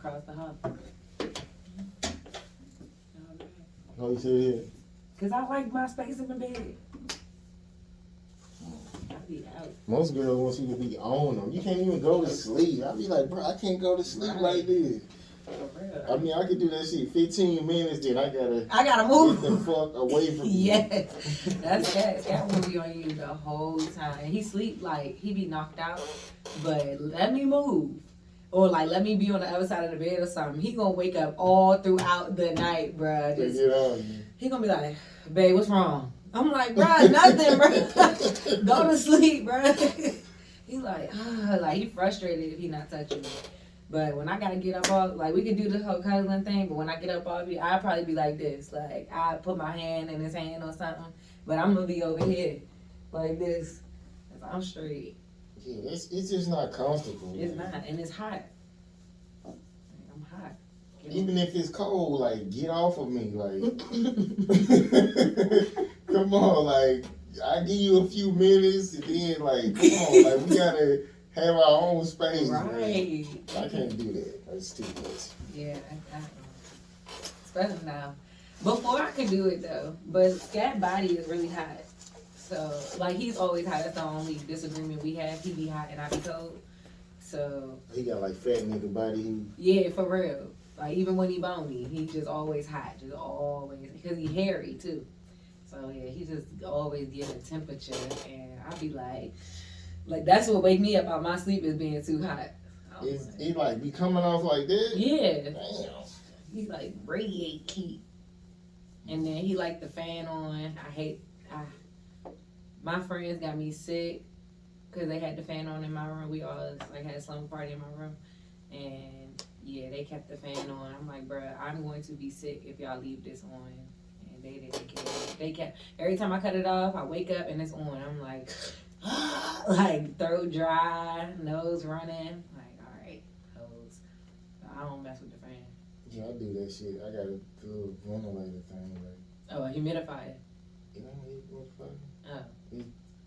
across the hall. Oh, you see it? Cause I like my space in the bed. I be out. Most girls want you to be on them. You can't even go to sleep. I be like, bro, I can't go to sleep like this. I mean, I could do that shit 15 minutes, then I gotta move. Get the fuck away from you. Yes, that's that. That will be on you the whole time. He sleep like he be knocked out, but let me move. Or like let me be on the other side of the bed or something. He gonna wake up all throughout the night, bruh. He gonna be like, babe, what's wrong? I'm like, bruh, nothing, bruh. Go to sleep, bruh. He like he frustrated if he not touching me. But when I gotta get up off, like we can do the whole cuddling thing, but when I get up off you, I'll probably be like this. Like I put my hand in his hand or something, but I'm gonna be over here like this. I'm straight. Yeah, it's just not comfortable. It's not, and it's hot. I'm hot. Even if it's cold, like get off of me, like. Come on, like I give you a few minutes, and then like come on, like we gotta have our own space. Right. Man. I can't do that. That's too much. Yeah, especially now. Before I could do it though, but Scat body is really hot. So like he's always hot. That's the only disagreement we have. He be hot and I be cold. So he got like fat nigga body. Yeah, for real. Like even when he bony, he just always hot, just always because he hairy too. So yeah, he just always getting temperature, and I be like that's what wake me up out my sleep is being too hot. He like be coming off like that? Yeah. Damn. He like radiate heat. And then he like the fan on. My friends got me sick because they had the fan on in my room. We all like had a slumber party in my room. And yeah, they kept the fan on. I'm like, bruh, I'm going to be sick if y'all leave this on. And they didn't care. They kept, every time I cut it off, I wake up and it's on. I'm like, like throat dry, nose running. Like, all right, hose. I don't mess with the fan. Yeah, I do that shit. I got a little ventilator thing. Like, oh, a humidifier. You know humidifier? Oh.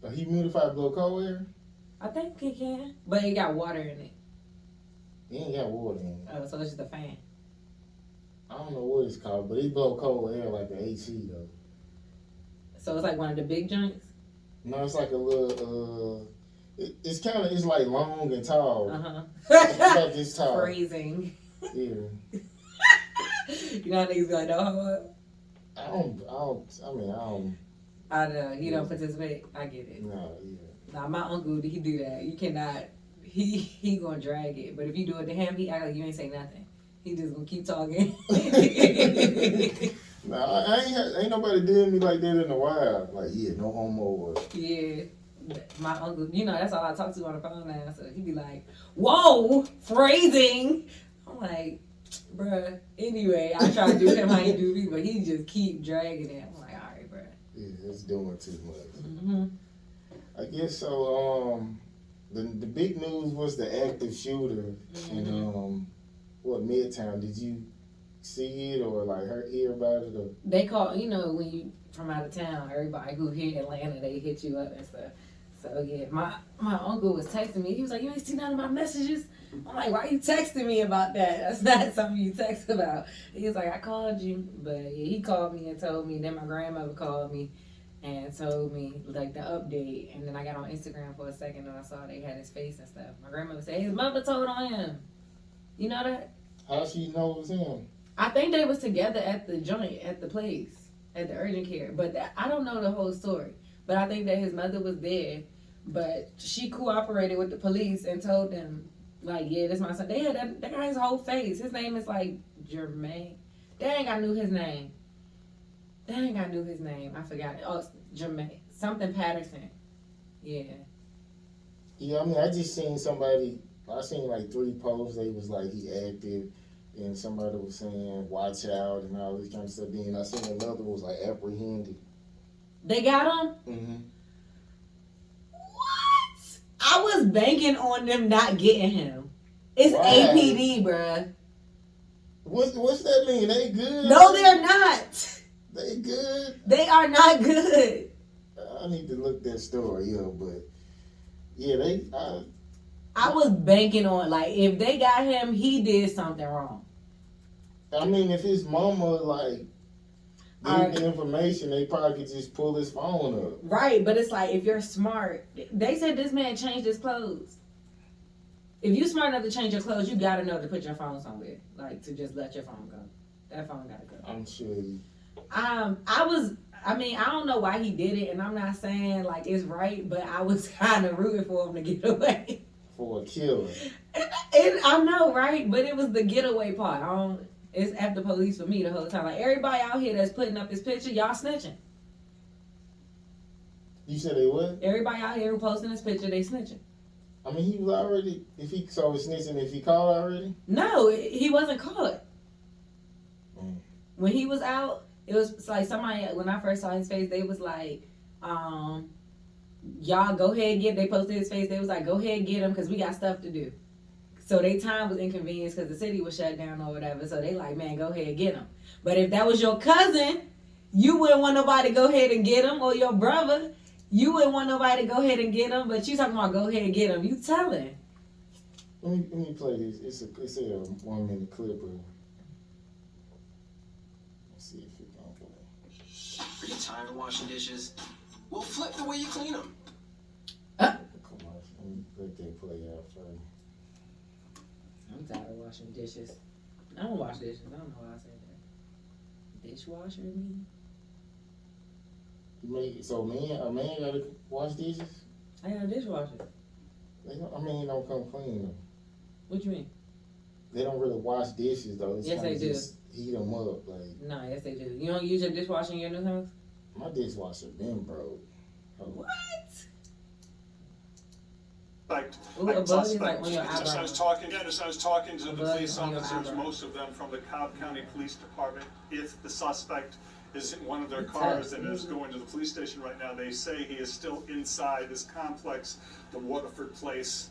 A humidifier blow cold air? I think it can, but it got water in it. It ain't got water in it. Oh, so it's just a fan. I don't know what it's called, but it blow cold air like an AC though. So it's like one of the big joints? No, it's like a little, it's like long and tall. Uh-huh. It's about this tall. Freezing. Yeah. You know how niggas be like, no, I don't. I know, you don't participate. I get it. No, yeah. Nah, my uncle, he do that. You cannot, he gonna drag it. But if you do it to him, he act like you ain't say nothing. He just gonna keep talking. Nah, ain't nobody doing me like that in a while. Like, yeah, no homo. Yeah. My uncle, you know, that's all I talk to on the phone now. So he be like, whoa, phrasing. I'm like, bruh. Anyway, I try to do him how he do me, but he just keep dragging it. I'm like, all right, bruh. Yeah, it's doing too much. Mm-hmm. I guess so. The big news was the active shooter in Midtown. Did you see it or like hear about it? Or? They call, you know, when you from out of town, everybody who hit Atlanta, they hit you up and stuff. So yeah, my uncle was texting me. He was like, "You ain't seen none of my messages." I'm like, "Why are you texting me about that? That's not something you text about." He was like, "I called you," but yeah, he called me and told me. Then my grandmother called me and told me like the update. And then I got on Instagram for a second and I saw they had his face and stuff. My grandmother said his mother told on him. You know that? How she know it was him? I think they was together at the joint, at the place, at the urgent care. But I don't know the whole story. But I think that his mother was there. But she cooperated with the police and told them, like, yeah, this my son. They got his whole face. His name is like Jermaine. Dang, I knew his name. I forgot it. Oh, Jermaine. Something Patterson. Yeah. Yeah, I mean, I just seen somebody, I seen like 3 posts. They was like, he active. And somebody was saying, watch out and all this kind of stuff. Then I seen another was like apprehended. They got him? Mm-hmm. What? I was banking on them not getting him. It's Why? APD, bruh. What's that mean? They good? No, they're not. They good? They are not good. I need to look that story up, but yeah, I was banking on, like, if they got him, he did something wrong. I mean, if his mama, like, gave the information, they probably could just pull his phone up. Right, but it's like, if you're smart, they said this man changed his clothes. If you smart enough to change your clothes, you gotta know to put your phone somewhere. Like, to just let your phone go. That phone gotta go. I'm sure. I don't know why he did it, and I'm not saying, like, it's right, but I was kind of rooting for him to get away. For a killer. I know, right? But it was the getaway part. It's after police for me the whole time. Like, everybody out here that's putting up this picture, y'all snitching. You said they what? Everybody out here who posting this picture, they snitching. I mean, he was already, so was snitching if he caught already? No, he wasn't caught. When he was out, it was like somebody, when I first saw his face, they was like, y'all go ahead and they posted his face, they was like, go ahead and get him because we got stuff to do. So their time was inconvenienced because the city was shut down or whatever, so they like, man, go ahead and get him. But if that was your cousin, you wouldn't want nobody to go ahead and get him, or your brother, you wouldn't want nobody to go ahead and get him, but you talking about go ahead and get him. You telling. Let me play this. It's a 1 minute clip of. Let's see if it don't play. Are you tired of washing dishes? Well, flip the way you clean them. Come on, let me let that play out first. I'm tired of washing dishes. I don't wash dishes. I don't know why I said that. Dishwasher, me? So a man gotta wash dishes? I got a dishwasher. They don't come clean them. What you mean? They don't really wash dishes though. It's yes, they do. Just heat them up, like. No, yes they do. You don't use your dishwasher in your new house? My dishwasher been broke. What? As I was talking to the police officers, most of them from the Cobb County Police Department, if the suspect is in one of their cars and is going to the police station right now, they say he is still inside this complex, the Waterford Place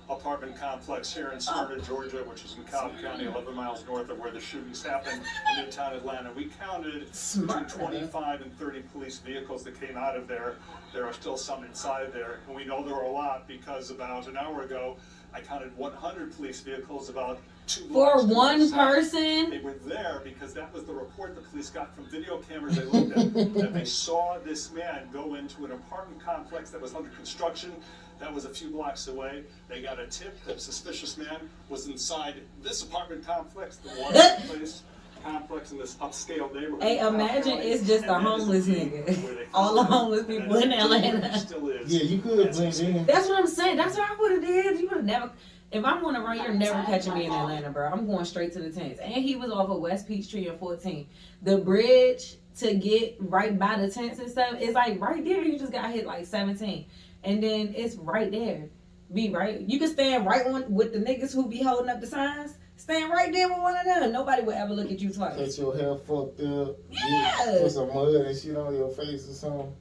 apartment complex here in Smyrna, Georgia, which is in Cobb County, 11 miles north of where the shootings happened in Midtown Atlanta. We counted between 25 and 30 police vehicles that came out of there. There are still some inside there, and we know there were a lot because about an hour ago, I counted 100 police vehicles about 2 blocks. For one person? They were there because that was the report the police got from video cameras they looked at, that they saw this man go into an apartment complex that was under construction. That was a few blocks away. They got a tip that a suspicious man was inside this apartment complex, the Waterford Place complex in this upscale neighborhood. Hey, imagine it's just a homeless nigga. All the homeless people in Atlanta. Yeah, you could blend in. That's what I'm saying. That's what I would have did. You would have never. If I'm going to run, you're never catching me in Atlanta, bro. I'm going straight to the tents. And he was off of West Peachtree and 14. The bridge to get right by the tents and stuff is like right there. You just got hit like 17. And then it's right there. Be right. You can stand right on with the niggas who be holding up the signs. Stand right there with one of them. Nobody will ever look at you twice. Get your hair fucked up. Yeah. Put some mud and shit on your face or something.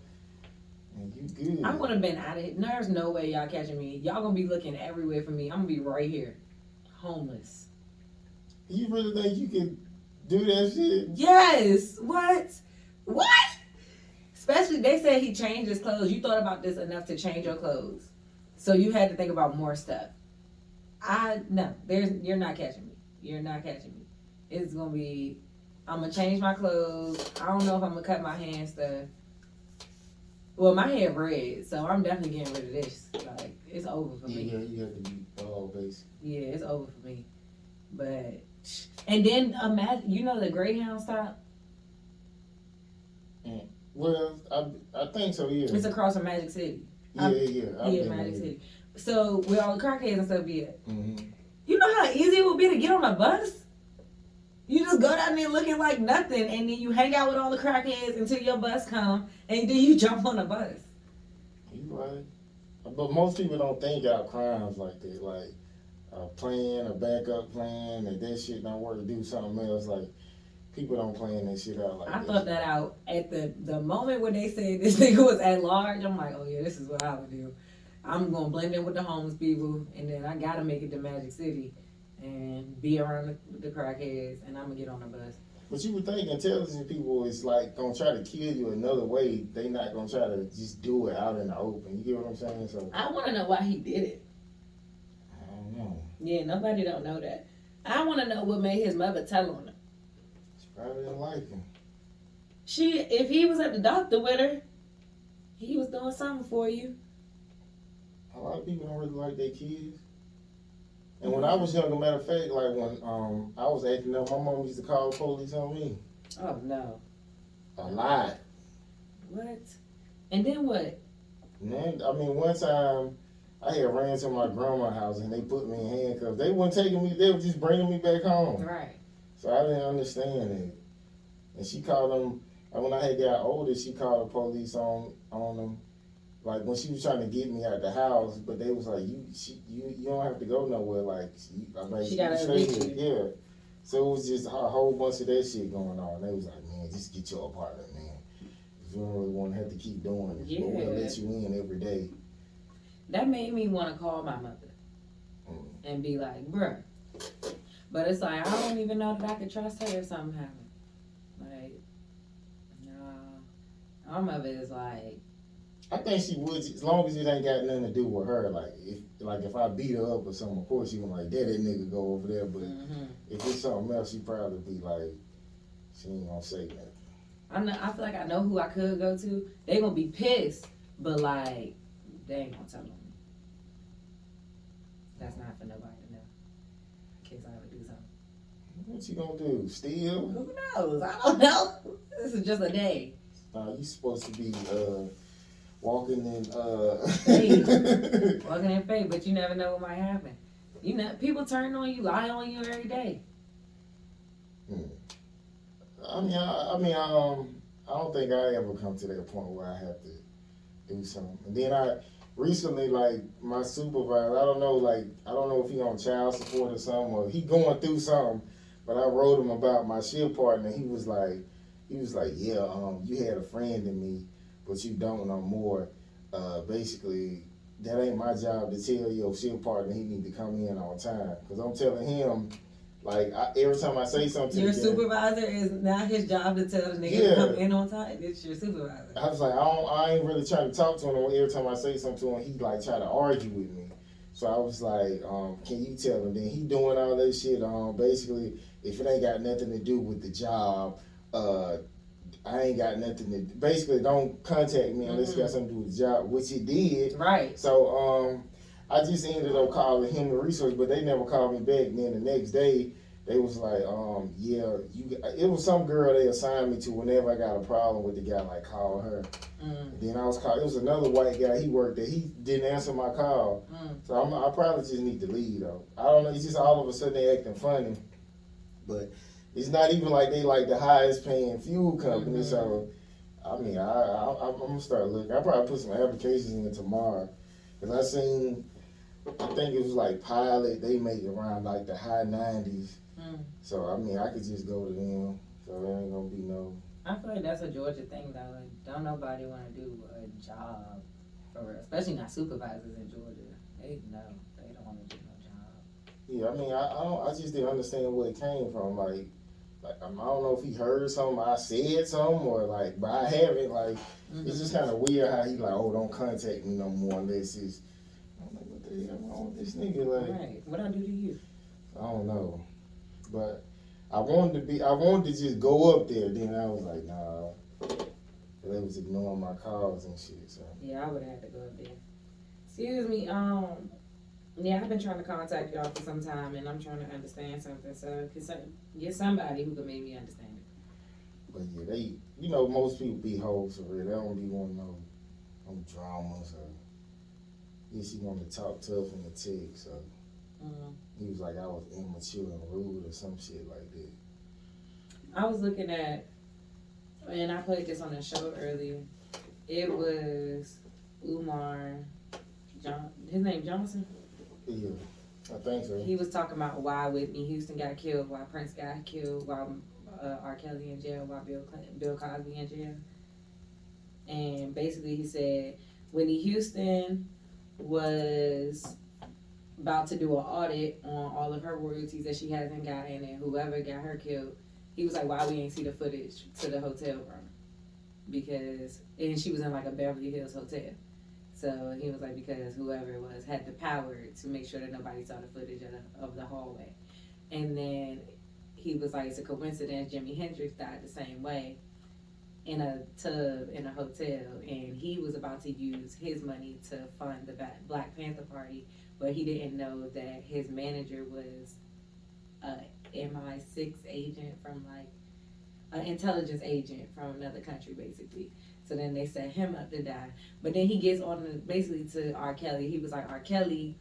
And you good. I would have been out of it. There's no way y'all catching me. Y'all gonna be looking everywhere for me. I'm gonna be right here. Homeless. You really think you can do that shit? Yes. What? Especially, they said he changed his clothes. You thought about this enough to change your clothes. So you had to think about more stuff. You're not catching me. You're not catching me. It's going to be, I'm going to change my clothes. I don't know if I'm going to cut my hair and stuff. Well, my hair red, so I'm definitely getting rid of this. Like, it's over for me. Yeah, you have to be bald, basically. Yeah, it's over for me. But, and then imagine, you know the Greyhound stop? Well, I think so, yeah. It's across from Magic City. Yeah. Yeah, Magic City. So, where all the crackheads and stuff be at. Mm-hmm. You know how easy it would be to get on a bus? You just go down there looking like nothing, and then you hang out with all the crackheads until your bus come, and then you jump on a bus. You right. But most people don't think out crimes like that. Like, a plan, a backup plan, and that shit don't work to do something else. Like, people don't plan that shit out like that. I thought that out at the moment when they said this nigga was at large. I'm like, oh yeah, this is what I would do. I'm gonna blend in with the homeless people, and then I gotta make it to Magic City and be around the crackheads, and I'm gonna get on the bus. But you would think intelligent people is like gonna try to kill you another way. They not gonna try to just do it out in the open. You get what I'm saying? So I want to know why he did it. Yeah, nobody don't know that. I want to know what made his mother tell on him. She probably didn't like him. If he was at the doctor with her, he was doing something for you. A lot of people don't really like their kids. And when I was younger, matter of fact, like when I was acting up, my mom used to call the police on me. Oh no. A lot. What? And then what? Man, I mean, one time I had ran to my grandma's house and they put me in handcuffs. They weren't taking me; they were just bringing me back home. Right. So I didn't understand it. And she called them. And when I had got older, she called the police on them. Like when she was trying to get me out the house, but they was like, you don't have to go nowhere. Like, She gotta stay evict here. you. Yeah. So it was just a whole bunch of that shit going on. They was like, man, just get your apartment, man. If you don't really want to have to keep doing it, Yeah. but we'll let you in every day. That made me want to call my mother and be like, bruh. But it's like, I don't even know that I could trust her if something happened. Like, no. Our mother is like, I think she would, as long as it ain't got nothing to do with her. Like if I beat her up or something, of course she would like, that nigga go over there. But if it's something else, she probably be like, she ain't gonna say that. I feel like I know who I could go to. They gonna be pissed, but like, they ain't gonna tell them. That's not for nobody to know. In case I ever do something. What you gonna do? Steal? Who knows? I don't know. This is just a day. You supposed to be walking in Faith. Walking in faith, but you never know what might happen. You know, people turn on you, lie on you every day. I don't think I ever come to that point where I have to do something. And then recently, like, my supervisor, I don't know if he on child support or something, or he going through something, but I wrote him about my shift partner. He was like, yeah, you had a friend in me, but you don't no more. Basically, that ain't my job to tell your shift partner he need to come in on time. Because I'm telling him, like, every time I say something Your to supervisor is not his job to tell the nigga to come in on time. It's your supervisor. I was like, I ain't really trying to talk to him. Every time I say something to him, he like try to argue with me. So I was like, can you tell him? Then he doing all that shit. Basically, if it ain't got nothing to do with the job, I ain't got nothing to. Basically, don't contact me unless it got something to do with the job, which it did. Right. So I just ended up calling Human Resource, but they never called me back. And then the next day, they was like, yeah, it was some girl they assigned me to whenever I got a problem with the guy, like, call her. Then I was called, it was another white guy, he worked there, he didn't answer my call. So I probably just need to leave, though. I don't know, it's just all of a sudden they acting funny. But it's not even like they like the highest paying fuel company, so, I mean, I'm going to start looking. I'll probably put some applications in tomorrow. Because I think it was like Pilot, they make around like the high 90s. So, I mean, I could just go to them. So, there ain't going to be no. I feel like that's a Georgia thing, though. Like, don't nobody want to do a job, for real. Especially not supervisors in Georgia. They don't want to do no job. Yeah, I mean, I just didn't understand where it came from. Like I don't know if he heard something, I said something, or like, but I haven't. Like, it's just kind of weird how he like, oh, don't contact me no more unless it's. I'm like, what the hell wrong with this nigga? Like, Right. What I do to you? I don't know. But I wanted to just go up there. Then I was like, nah. They was ignoring my calls and shit. So Yeah, I would have had to go up there. Excuse me. Yeah, I've been trying to contact y'all for some time, and I'm trying to understand something. So, get somebody who can make me understand it. But yeah, most people be hoes for real. They don't be wanting no dramas or. Yeah, she wanted to talk tough in the text. So he was like I was immature and rude or some shit like that. I was looking at, and I played this on the show earlier. It was Umar, his name Johnson? Yeah, I think so. He was talking about why Whitney Houston got killed, why Prince got killed, why R. Kelly in jail, why Bill Cosby in jail. And basically he said Whitney Houston was about to do an audit on all of her royalties that she hasn't gotten, and whoever got her killed, he was like, why we ain't see the footage to the hotel room? And she was in like a Beverly Hills hotel. So he was like, because whoever it was had the power to make sure that nobody saw the footage of the hallway. And then he was like, it's a coincidence Jimi Hendrix died the same way in a tub in a hotel, and he was about to use his money to fund the Black Panther Party, but he didn't know that his manager was a MI6 agent from like an intelligence agent from another country, basically. So then they set him up to die. But then he gets on basically to R. Kelly. He was like, R. Kelly,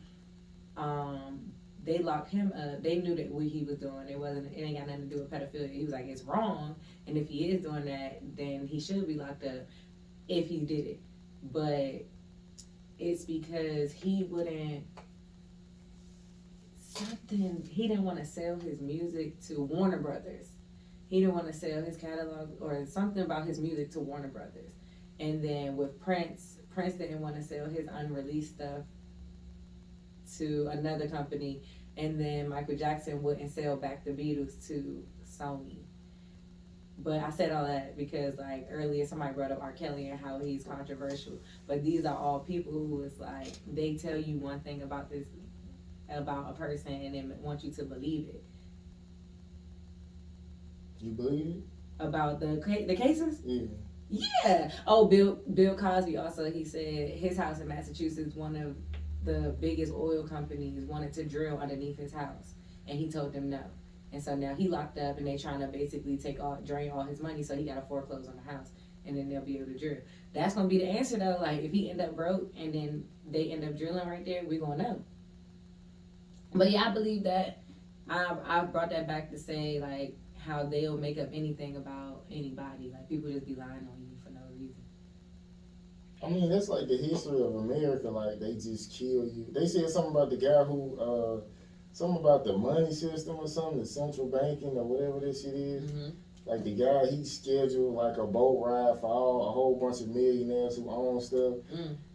they locked him up. They knew that what he was doing. It ain't got nothing to do with pedophilia. He was like, it's wrong. And if he is doing that, then he should be locked up if he did it. But it's because he didn't want to sell his music to Warner Brothers. He didn't want to sell his catalog or something about his music to Warner Brothers. And then with Prince didn't want to sell his unreleased stuff to another company. And then Michael Jackson wouldn't sell back the Beatles to Sony. But I said all that because, like, earlier somebody brought up R. Kelly and how he's controversial. But these are all people who is like, they tell you one thing about a person and then want you to believe it. You believe it? About the cases? Yeah. Yeah. Oh, Bill Cosby also, he said his house in Massachusetts, one of the biggest oil companies wanted to drill underneath his house, and he told them no. And so now he locked up, and they trying to basically drain all his money, so he got to foreclose on the house, and then they'll be able to drill. That's gonna be the answer though. Like if he end up broke and then they end up drilling right there, we gonna know. But yeah, I believe that. I brought that back to say like how they'll make up anything about anybody. Like people just be lying on you for no reason. I mean, that's like the history of America. Like they just kill you. They said something about the guy who, something about the money system or something, the central banking or whatever this shit is. Mm-hmm. Like the guy, he scheduled like a boat ride for a whole bunch of millionaires who own stuff,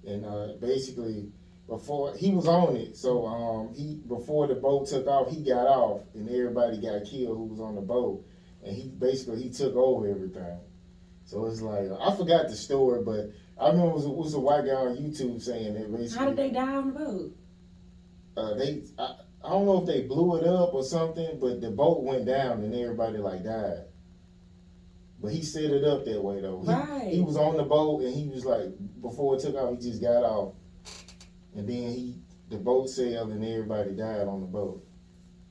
and basically before he was on it, so before the boat took off, he got off, and everybody got killed who was on the boat, and he took over everything. So it's like I forgot the story, but I remember it was a white guy on YouTube saying that basically. How did they die on the boat? I don't know if they blew it up or something, but the boat went down and everybody like died. But he set it up that way though. Right. He was on the boat and he was like, before it took off, he just got off. And then the boat sailed and everybody died on the boat.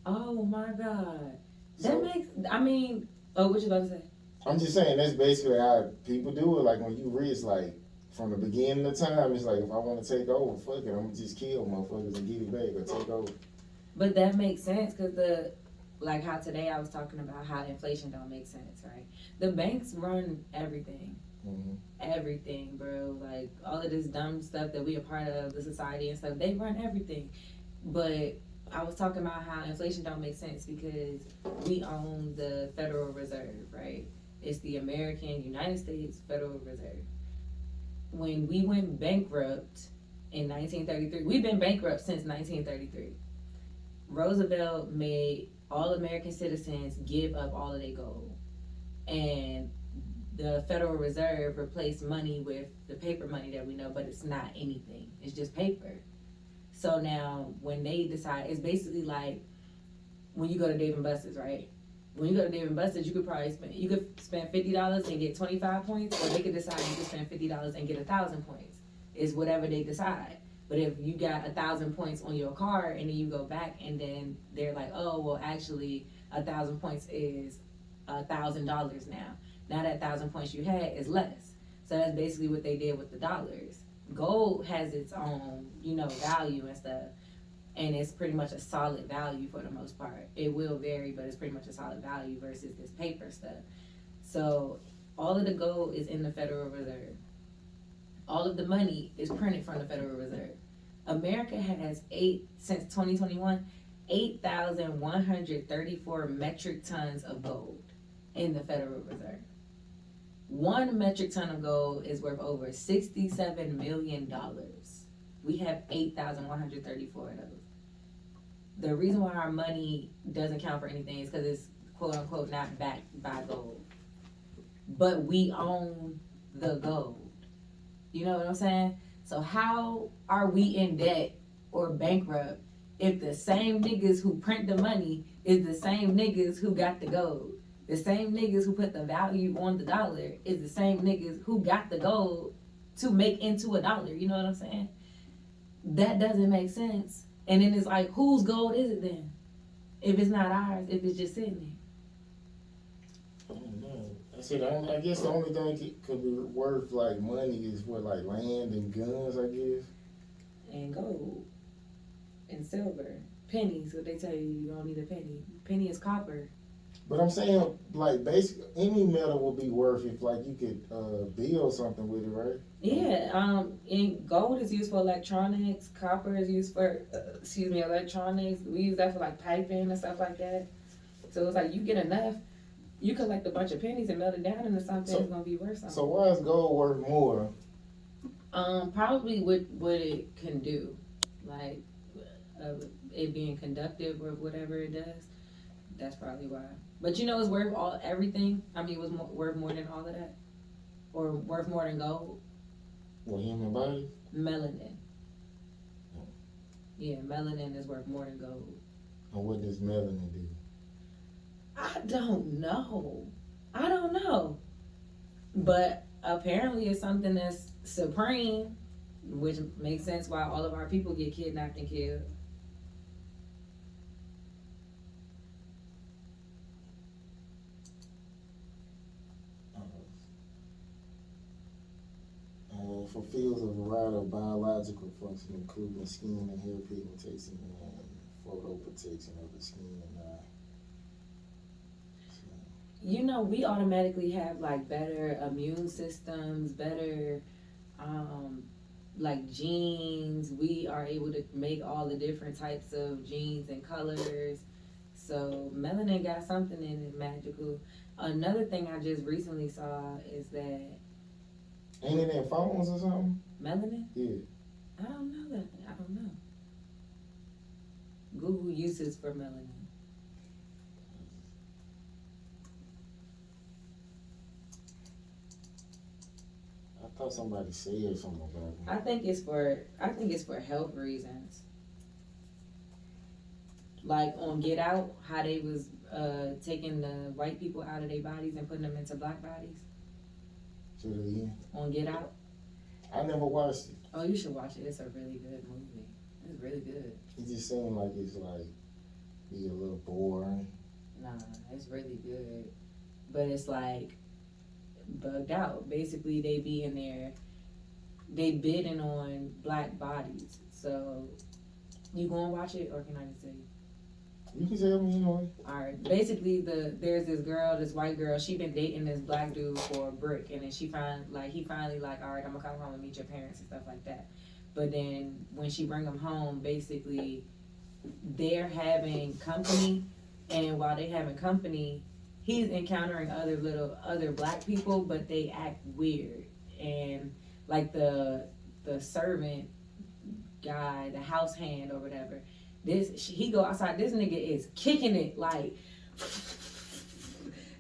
Oh my God. So, what you about to say? I'm just saying that's basically how people do it. Like when you rich, like from the beginning of time, it's like if I want to take over, fuck it, I'm gonna just kill motherfuckers and get it back or take over. But that makes sense because like how today I was talking about how inflation don't make sense, right? The banks run everything. Mm-hmm. Everything, bro. Like all of this dumb stuff that we are part of, the society and stuff, they run everything. But I was talking about how inflation don't make sense because we own the Federal Reserve, right? It's the United States Federal Reserve. When we went bankrupt in 1933, we've been bankrupt since 1933. Roosevelt made all American citizens give up all of their gold. And the Federal Reserve replaced money with the paper money that we know, but it's not anything. It's just paper. So now when they decide, it's basically like when you go to Dave & Buster's, right? When you go to Dave & Buster's, you could spend $50 and get 25 points, or they could decide you could spend $50 and get 1,000 points. It's whatever they decide. But if you got 1,000 points on your card and then you go back and then they're like, oh, well, actually 1,000 points is $1,000 now. Now that 1,000 points you had is less. So that's basically what they did with the dollars. Gold has its own, value and stuff. And it's pretty much a solid value for the most part. It will vary, but it's pretty much a solid value versus this paper stuff. So all of the gold is in the Federal Reserve. All of the money is printed from the Federal Reserve. America has since 2021, 8,134 metric tons of gold in the Federal Reserve. 1 metric ton of gold is worth over $67 million. We have 8,134 of those. The reason why our money doesn't count for anything is because it's quote unquote not backed by gold. But we own the gold. You know what I'm saying? So how are we in debt or bankrupt if the same niggas who print the money is the same niggas who got the gold? The same niggas who put the value on the dollar is the same niggas who got the gold to make into a dollar. You know what I'm saying? That doesn't make sense. And then it's like, whose gold is it then? If it's not ours, if it's just sitting there. I don't know. I said, I guess the only thing could be worth like money is what, like land and guns, I guess. And gold. And silver. Pennies, what they tell you don't need a penny. Penny is copper. But I'm saying, like, basically, any metal would be worth if, like, you could build something with it, right? Yeah, and gold is used for electronics. Copper is used for, electronics. We use that for like piping and stuff like that. So it's like you get enough, you collect a bunch of pennies and melt it down into something. It's gonna be worth something. So why is gold worth more? Probably what it can do, like it being conductive or whatever it does. That's probably why. But you know, it's worth everything. I mean, it was worth more than all of that, or worth more than gold. What, human body? Melanin. Yeah, melanin is worth more than gold. And what does melanin do? I don't know. But apparently it's something that's supreme, which makes sense why all of our people get kidnapped and killed. Fulfills a variety of biological functions, including skin and hair pigmentation and photoprotection of the skin and eye. You know, we automatically have like better immune systems, better like genes. We are able to make all the different types of genes and colors. So melanin got something in it magical. Another thing I just recently saw is that ain't it in phones or something? melanin? Yeah. I don't know that. I don't know. Google uses for melanin. I thought somebody said something about it. I think it's for health reasons. Like on Get Out, how they was taking the white people out of their bodies and putting them into black bodies. To the end. On Get Out. I never watched it. Oh, you should watch it. It's a really good movie. It's really good. It just seemed like it's like be a little boring. Nah, it's really good. But it's like bugged out. Basically, they be in there, they bidding on black bodies. So, you gonna watch it, or can I just tell you? You can tell me anyway. Alright, basically there's this girl, this white girl, she been dating this black dude for a brick, and then he finally like, alright, I'm gonna come home and meet your parents and stuff like that. But then when she bring them home, basically they're having company, and while they having company, he's encountering other black people, but they act weird. And like the servant guy, the house hand or whatever, he go outside, this nigga is kicking it, like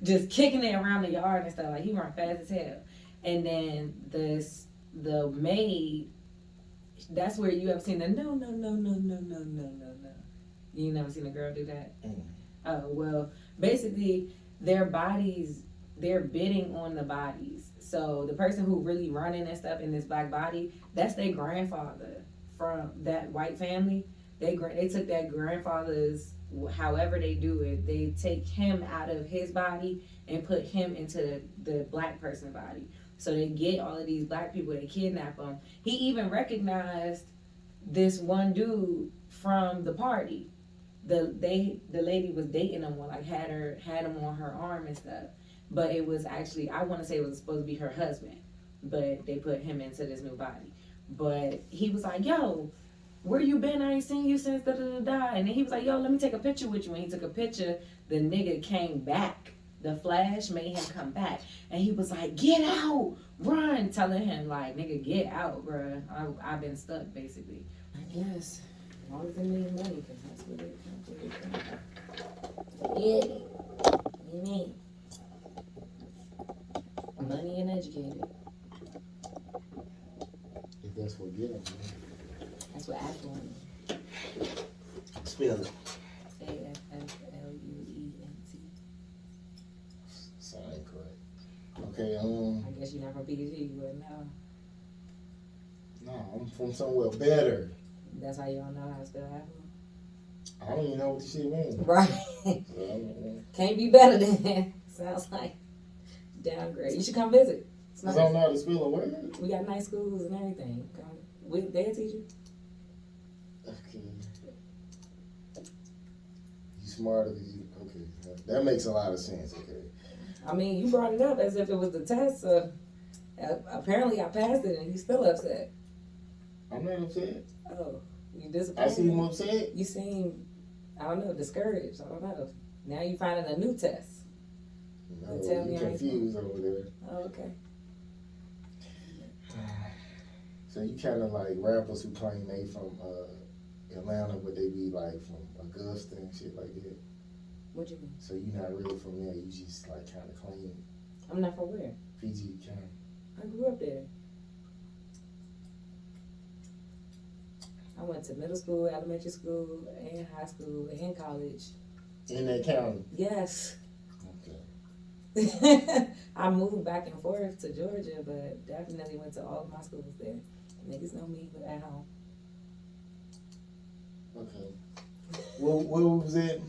just kicking it around the yard and stuff, like he run fast as hell. And then the maid, that's where you have seen the no. You never seen a girl do that? Oh, well, basically their bodies, they're bidding on the bodies. So the person who really running and stuff in this black body, that's their grandfather from that white family. They took that grandfather's, however they do it, they take him out of his body and put him into the black person's body. So they get all of these black people, they kidnap them. He even recognized this one dude from the party. The lady was dating him, like had him on her arm and stuff. But it was actually, I want to say it was supposed to be her husband, but they put him into this new body. But he was like, yo, where you been? I ain't seen you since da-da-da-da. And then he was like, yo, let me take a picture with you. When he took a picture, the nigga came back. The flash made him come back. And he was like, get out, run. Telling him, like, nigga, get out, bruh. I've been stuck, basically. I guess. As long as they need money, because that's what it Yeah. You mean? Money and educated. If That's what get them. That's what affluent Spell it. is. AFFLUENT. Sound incorrect. Okay, I guess you're not from PG, you wouldn't know. no, I'm from somewhere better. That's how y'all know how to spell affluent? I don't even know what this shit means. Right. Can't be better than that. Sounds like downgrade. You should come visit. It's Cause nice. I don't know how to spell a word. We got nice schools and everything. They'll teach you. Okay. You smarter than you. Okay, that makes a lot of sense. Okay. I mean, you brought it up as if it was the test. So apparently, I passed it, and he's still upset. I'm not upset. Oh, you disappointed? I see him upset. You seem, I don't know, discouraged. I don't know. Now you finding a new test. No, Tell me you how you confused over there. Oh, okay. So you kind of like rappers who claim they from Atlanta, but they be like from Augusta and shit like that. What you mean? So you not really from there. You just like kind of claim I'm not from where? PG County. I grew up there. I went to middle school, elementary school, and high school, and college. In that county. Yes. Okay. I moved back and forth to Georgia, but definitely went to all of my schools there. Niggas know me at home. Okay. What was it?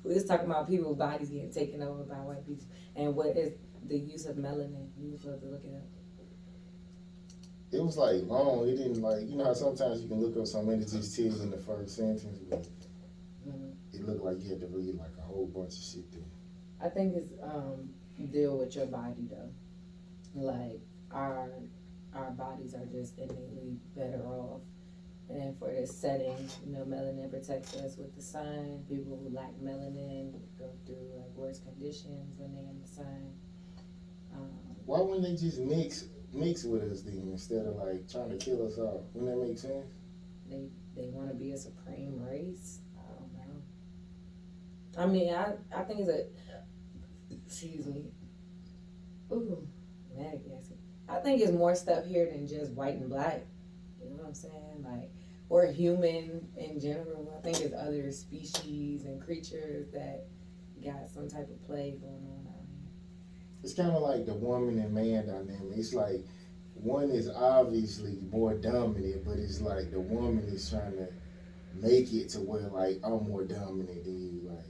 We was talking about people's bodies getting taken over by white people, and what is the use of melanin. You were supposed to look it up. It was like long. It didn't like, you know how sometimes you can look up something and it just tells in the first sentence, but it looked like you had to read like a whole bunch of shit there. I think it's deal with your body though. Like our bodies are just innately better off. And for this setting, you know, melanin protects us with the sun. People who lack melanin go through like worse conditions when they're in the sun. Why wouldn't they just mix with us then instead of like trying to kill us off? Wouldn't that make sense? They want to be a supreme race. I don't know. I mean, I think it's a, excuse me. Ooh, mad gassy. I think it's more stuff here than just white and black. You know what I'm saying? Like, or human in general. I think it's other species and creatures that got some type of plague going on out here. It's kind of like the woman and man dynamic. It's like one is obviously more dominant, but it's like the woman is trying to make it to where like I'm more dominant than you. Like,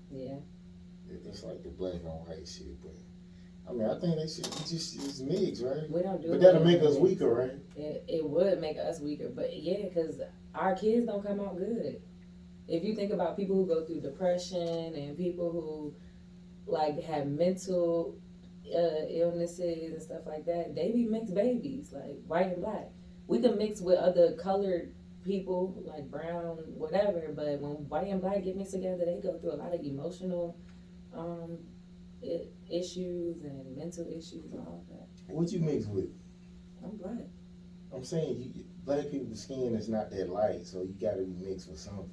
Yeah. it's like the black on white shit. But I mean, I think they should just mix, right? We don't do But it. that'll make us weaker, right? It would make us weaker, but yeah, because our kids don't come out good. If you think about people who go through depression and people who like have mental illnesses and stuff like that, they be mixed babies, like white and black. We can mix with other colored people, like brown, whatever, but when white and black get mixed together, they go through a lot of emotional issues and mental issues and all of that. What you mix with? I'm black. I'm saying black people's skin is not that light, so you gotta be mixed with something.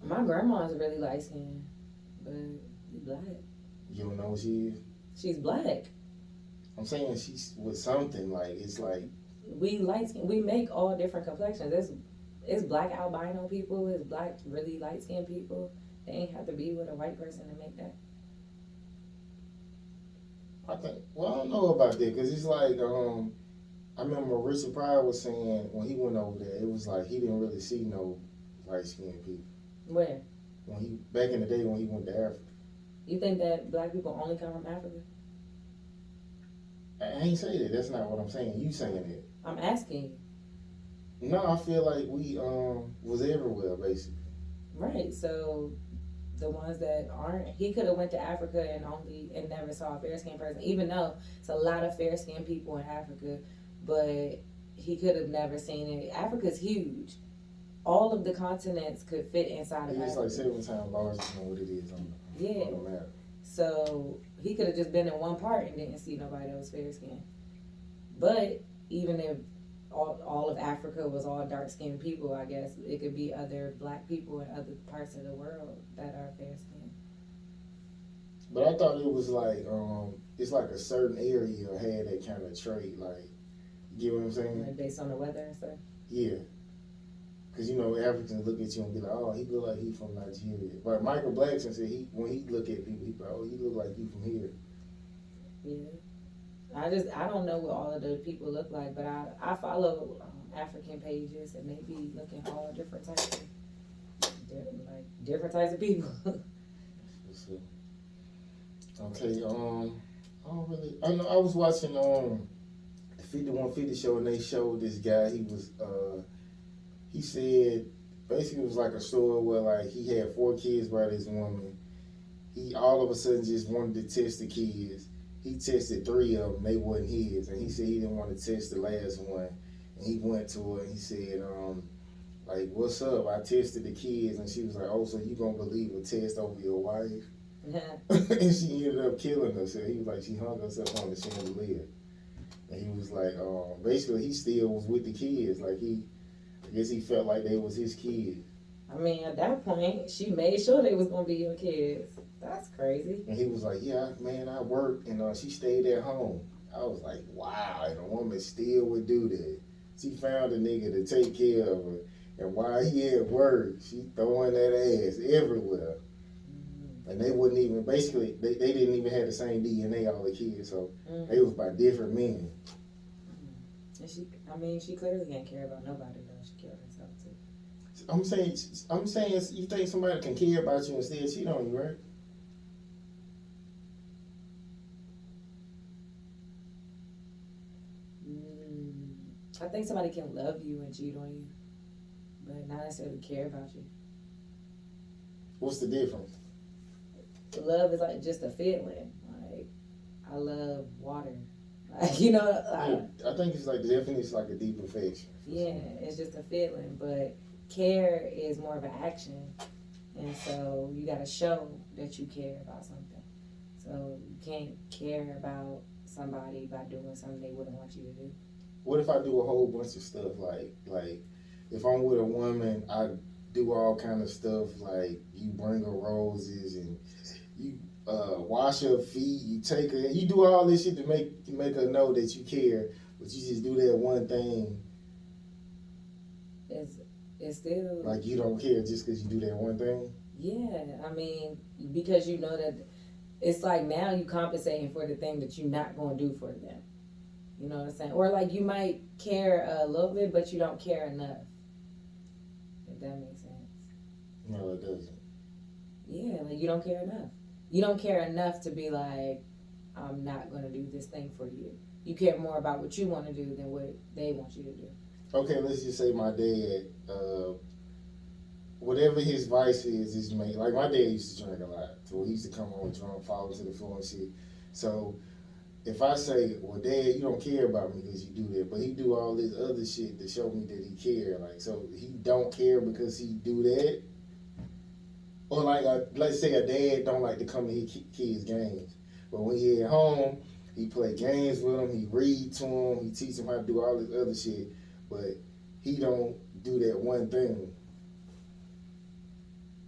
My grandma's really light skinned, but she's black. You don't know what she is? She's black. I'm saying she's with something, like, it's like... We light skin. We make all different complexions. It's black albino people. It's black really light skinned people. They ain't have to be with a white person to make that. I don't know about that, because it's like, I remember Richard Pryor was saying when he went over there, it was like he didn't really see no light-skinned people. Where? Back in the day when he went to Africa. You think that black people only come from Africa? I ain't say that. That's not what I'm saying. You saying it. I'm asking you. No, I feel like we was everywhere, basically. Right. So the ones that aren't, he could have went to Africa and never saw a fair skinned person, even though it's a lot of fair skinned people in Africa, but he could have never seen it. Africa's huge. All of the continents could fit inside of It's Africa. like 7 times larger than what it is on the map. So he could have just been in one part and didn't see nobody that was fair skinned. But even if all of Africa was all dark skinned people, I guess it could be other black people in other parts of the world that are fair skinned. But I thought it was like it's like a certain area had that kind of trait. Like Get what I'm saying? Like based on the weather and stuff. Yeah. Because, you know, Africans look at you and be like, oh, he look like he from Nigeria. But Michael Blackson said when he look at people, he be like, oh, you look like you from here. Yeah. I don't know what all of the people look like, but I follow African pages and they be looking all different types of people. Let's see. Okay, I don't really. I know I was watching the 5150 show and they showed this guy. He said basically it was like a story where like he had 4 kids by this woman. He all of a sudden just wanted to test the kids. He tested 3 of them. They wasn't his, and he said he didn't want to test the last one. And he went to her and he said, like, what's up? I tested the kids, and she was like, oh, so you gonna believe a test over your wife? And she ended up killing herself. He was like, she hung herself on the chandelier. And he was like, basically he still was with the kids. Like I guess he felt like they was his kids. I mean, at that point, she made sure they was gonna be your kids. That's crazy. And he was like, yeah, man, I worked, and she stayed at home. I was like, wow, and a woman still would do that. She found a nigga to take care of her, and while he at work, she throwing that ass everywhere. And they wouldn't even, basically, they didn't even have the same DNA, all the kids, so they was by different men. And she clearly can't care about nobody though. She killed herself too. I'm saying, you think somebody can care about you and still cheat on you, right? I think somebody can love you and cheat on you, but not necessarily care about you. What's the difference? Love is like just a feeling. Like, I love water. Like, you know. I think it's like the definition is like a deep affection. Yeah, it's just a feeling, but care is more of an action, and so you got to show that you care about something. So you can't care about somebody by doing something they wouldn't want you to do. What if I do a whole bunch of stuff like if I'm with a woman, I do all kind of stuff like you bring her roses and you wash her feet, you take her, you do all this shit to make her know that you care, but you just do that one thing. It's still like you don't care just because you do that one thing. Yeah, I mean, because you know that it's like now you compensating for the thing that you're not going to do for them. You know what I'm saying? Or like you might care a little bit, but you don't care enough. If that makes sense. No, it doesn't. Yeah, like you don't care enough. You don't care enough to be like, I'm not going to do this thing for you. You care more about what you want to do than what they want you to do. Okay, let's just say my dad, whatever his vice is made. Like my dad used to drink a lot, so he used to come home drunk, fall to the floor and shit. So if I say, well, Dad, you don't care about me because you do that, but he do all this other shit to show me that he care. Like, so he don't care because he do that. Or like, let's say a dad don't like to come to his kids' games, but when he at home, he play games with them, he read to them, he teach them how to do all this other shit, but he don't do that one thing.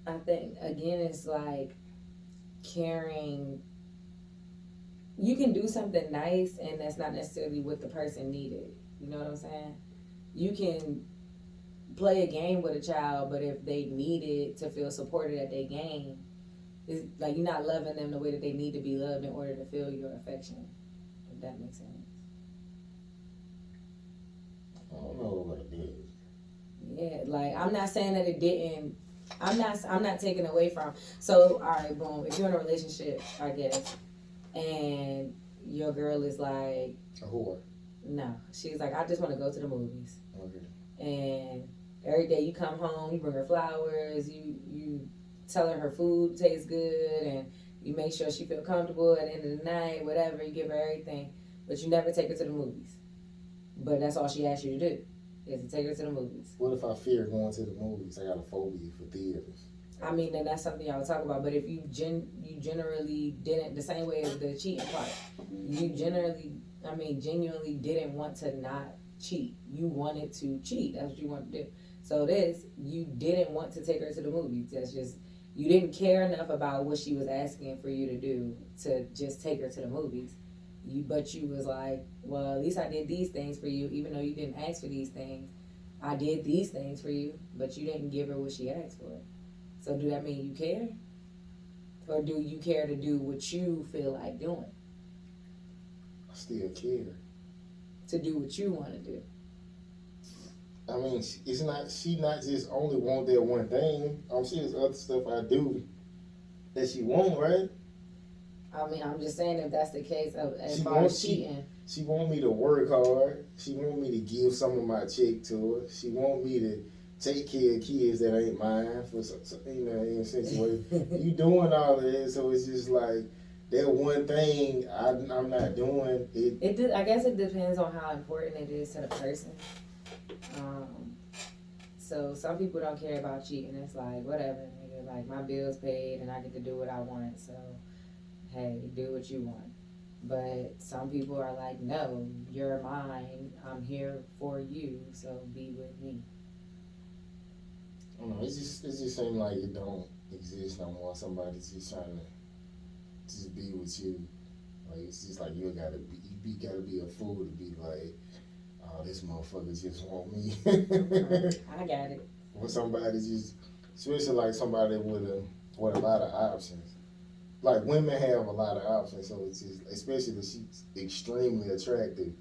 I think, again, it's like caring. You can do something nice and that's not necessarily what the person needed. You know what I'm saying? You can play a game with a child, but if they needed to feel supported at their game, it's like you're not loving them the way that they need to be loved in order to feel your affection. If that makes sense. I don't know what it is. Yeah, like I'm not saying that it didn't. I'm not taking away from. So all right, boom. If you're in a relationship, I guess, and your girl is like a whore. No, she's like, I just want to go to the movies. Okay. And every day you come home, you bring her flowers, you tell her food tastes good, and you make sure she feel comfortable at the end of the night, whatever. You give her everything, but you never take her to the movies. But that's all she asks you to do, is to take her to the movies. What if I fear going to the movies? I got a phobia for theaters. I mean, then that's something y'all would talk about. But if you generally didn't, the same way as the cheating part, you genuinely didn't want to not cheat. You wanted to cheat. That's what you wanted to do. So you didn't want to take her to the movies. That's just, you didn't care enough about what she was asking for you to do to just take her to the movies. But you was like, well, at least I did these things for you, even though you didn't ask for these things. I did these things for you, but you didn't give her what she asked for. So do that mean you care? Or do you care to do what you feel like doing? I still care. To do what you want to do. I mean, it's not. She not just only want that one thing. I'm sure there's other stuff I do that she want, right? I mean, I'm just saying if that's the case as She far wants as cheating. She want me to work hard. She want me to give some of my check to her. She want me to take care of kids that ain't mine for you know, in a sense way. You doing all of that, so it's just like that one thing I'm not doing. I guess it depends on how important it is to the person. So some people don't care about cheating. It's like whatever, nigga. Like my bills paid and I get to do what I want. So hey, do what you want. But some people are like, no, you're mine. I'm here for you. So be with me. I don't know. It just seems like it don't exist no more. Somebody's just trying to just be with you. Like it's just like you gotta be a fool to be like, oh, this motherfucker just want me. I got it. When somebody just, especially like somebody with a lot of options. Like women have a lot of options, so it's just, especially if she's extremely attractive.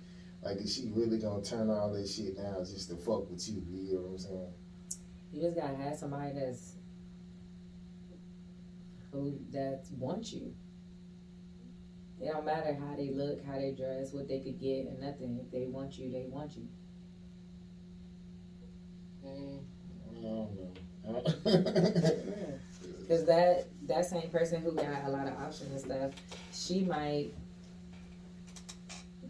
Like, is she really gonna turn all that shit down just to fuck with you? You know what I'm saying? You just gotta have somebody that wants you. It don't matter how they look, how they dress, what they could get, and nothing. If they want you, they want you. I don't know. Because that same person who got a lot of options and stuff, she might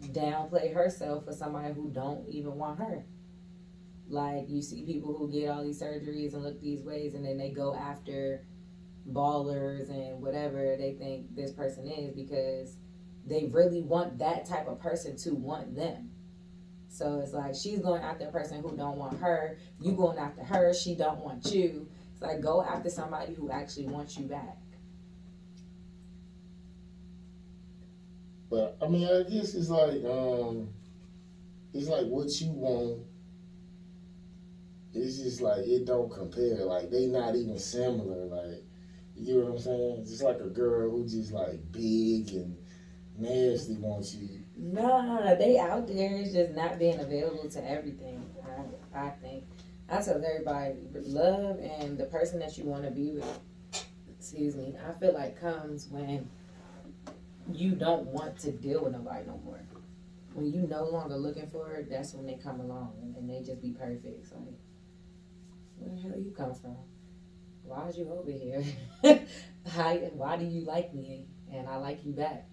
downplay herself for somebody who don't even want her. Like you see people who get all these surgeries and look these ways, and then they go after ballers and whatever they think this person is because they really want that type of person to want them. So it's like she's going after a person who don't want her. You going after her. She don't want you. It's like go after somebody who actually wants you back. But I mean, I guess it's like what you want. It's just like it don't compare. Like they not even similar. Like you know what I'm saying? Just like a girl who just like big and nasty wants you. Nah, they out there. It's just not being available to everything. I think. I tell everybody, love and the person that you want to be with, excuse me, I feel like comes when you don't want to deal with nobody no more. When you no longer looking for it, that's when they come along and they just be perfect. It's like, where the hell you come from? Why is you over here? Why do you like me and I like you back?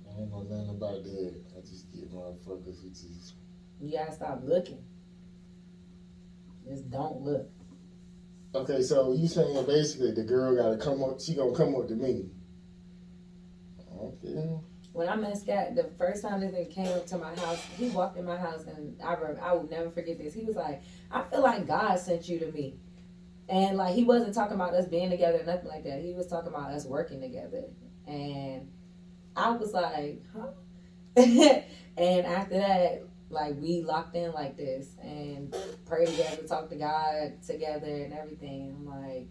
I don't know nothing about that. I just get motherfuckers who just. You gotta stop looking. Just don't look. Okay, so you saying basically the girl gotta come up, she gonna come up to me. Okay. When I met Scott, the first time this nigga came up to my house, he walked in my house and I will never forget this. He was like, I feel like God sent you to me. And like he wasn't talking about us being together, nothing like that. He was talking about us working together. And I was like, huh? And after that, like we locked in like this and pray together, talk to God together and everything. I'm like,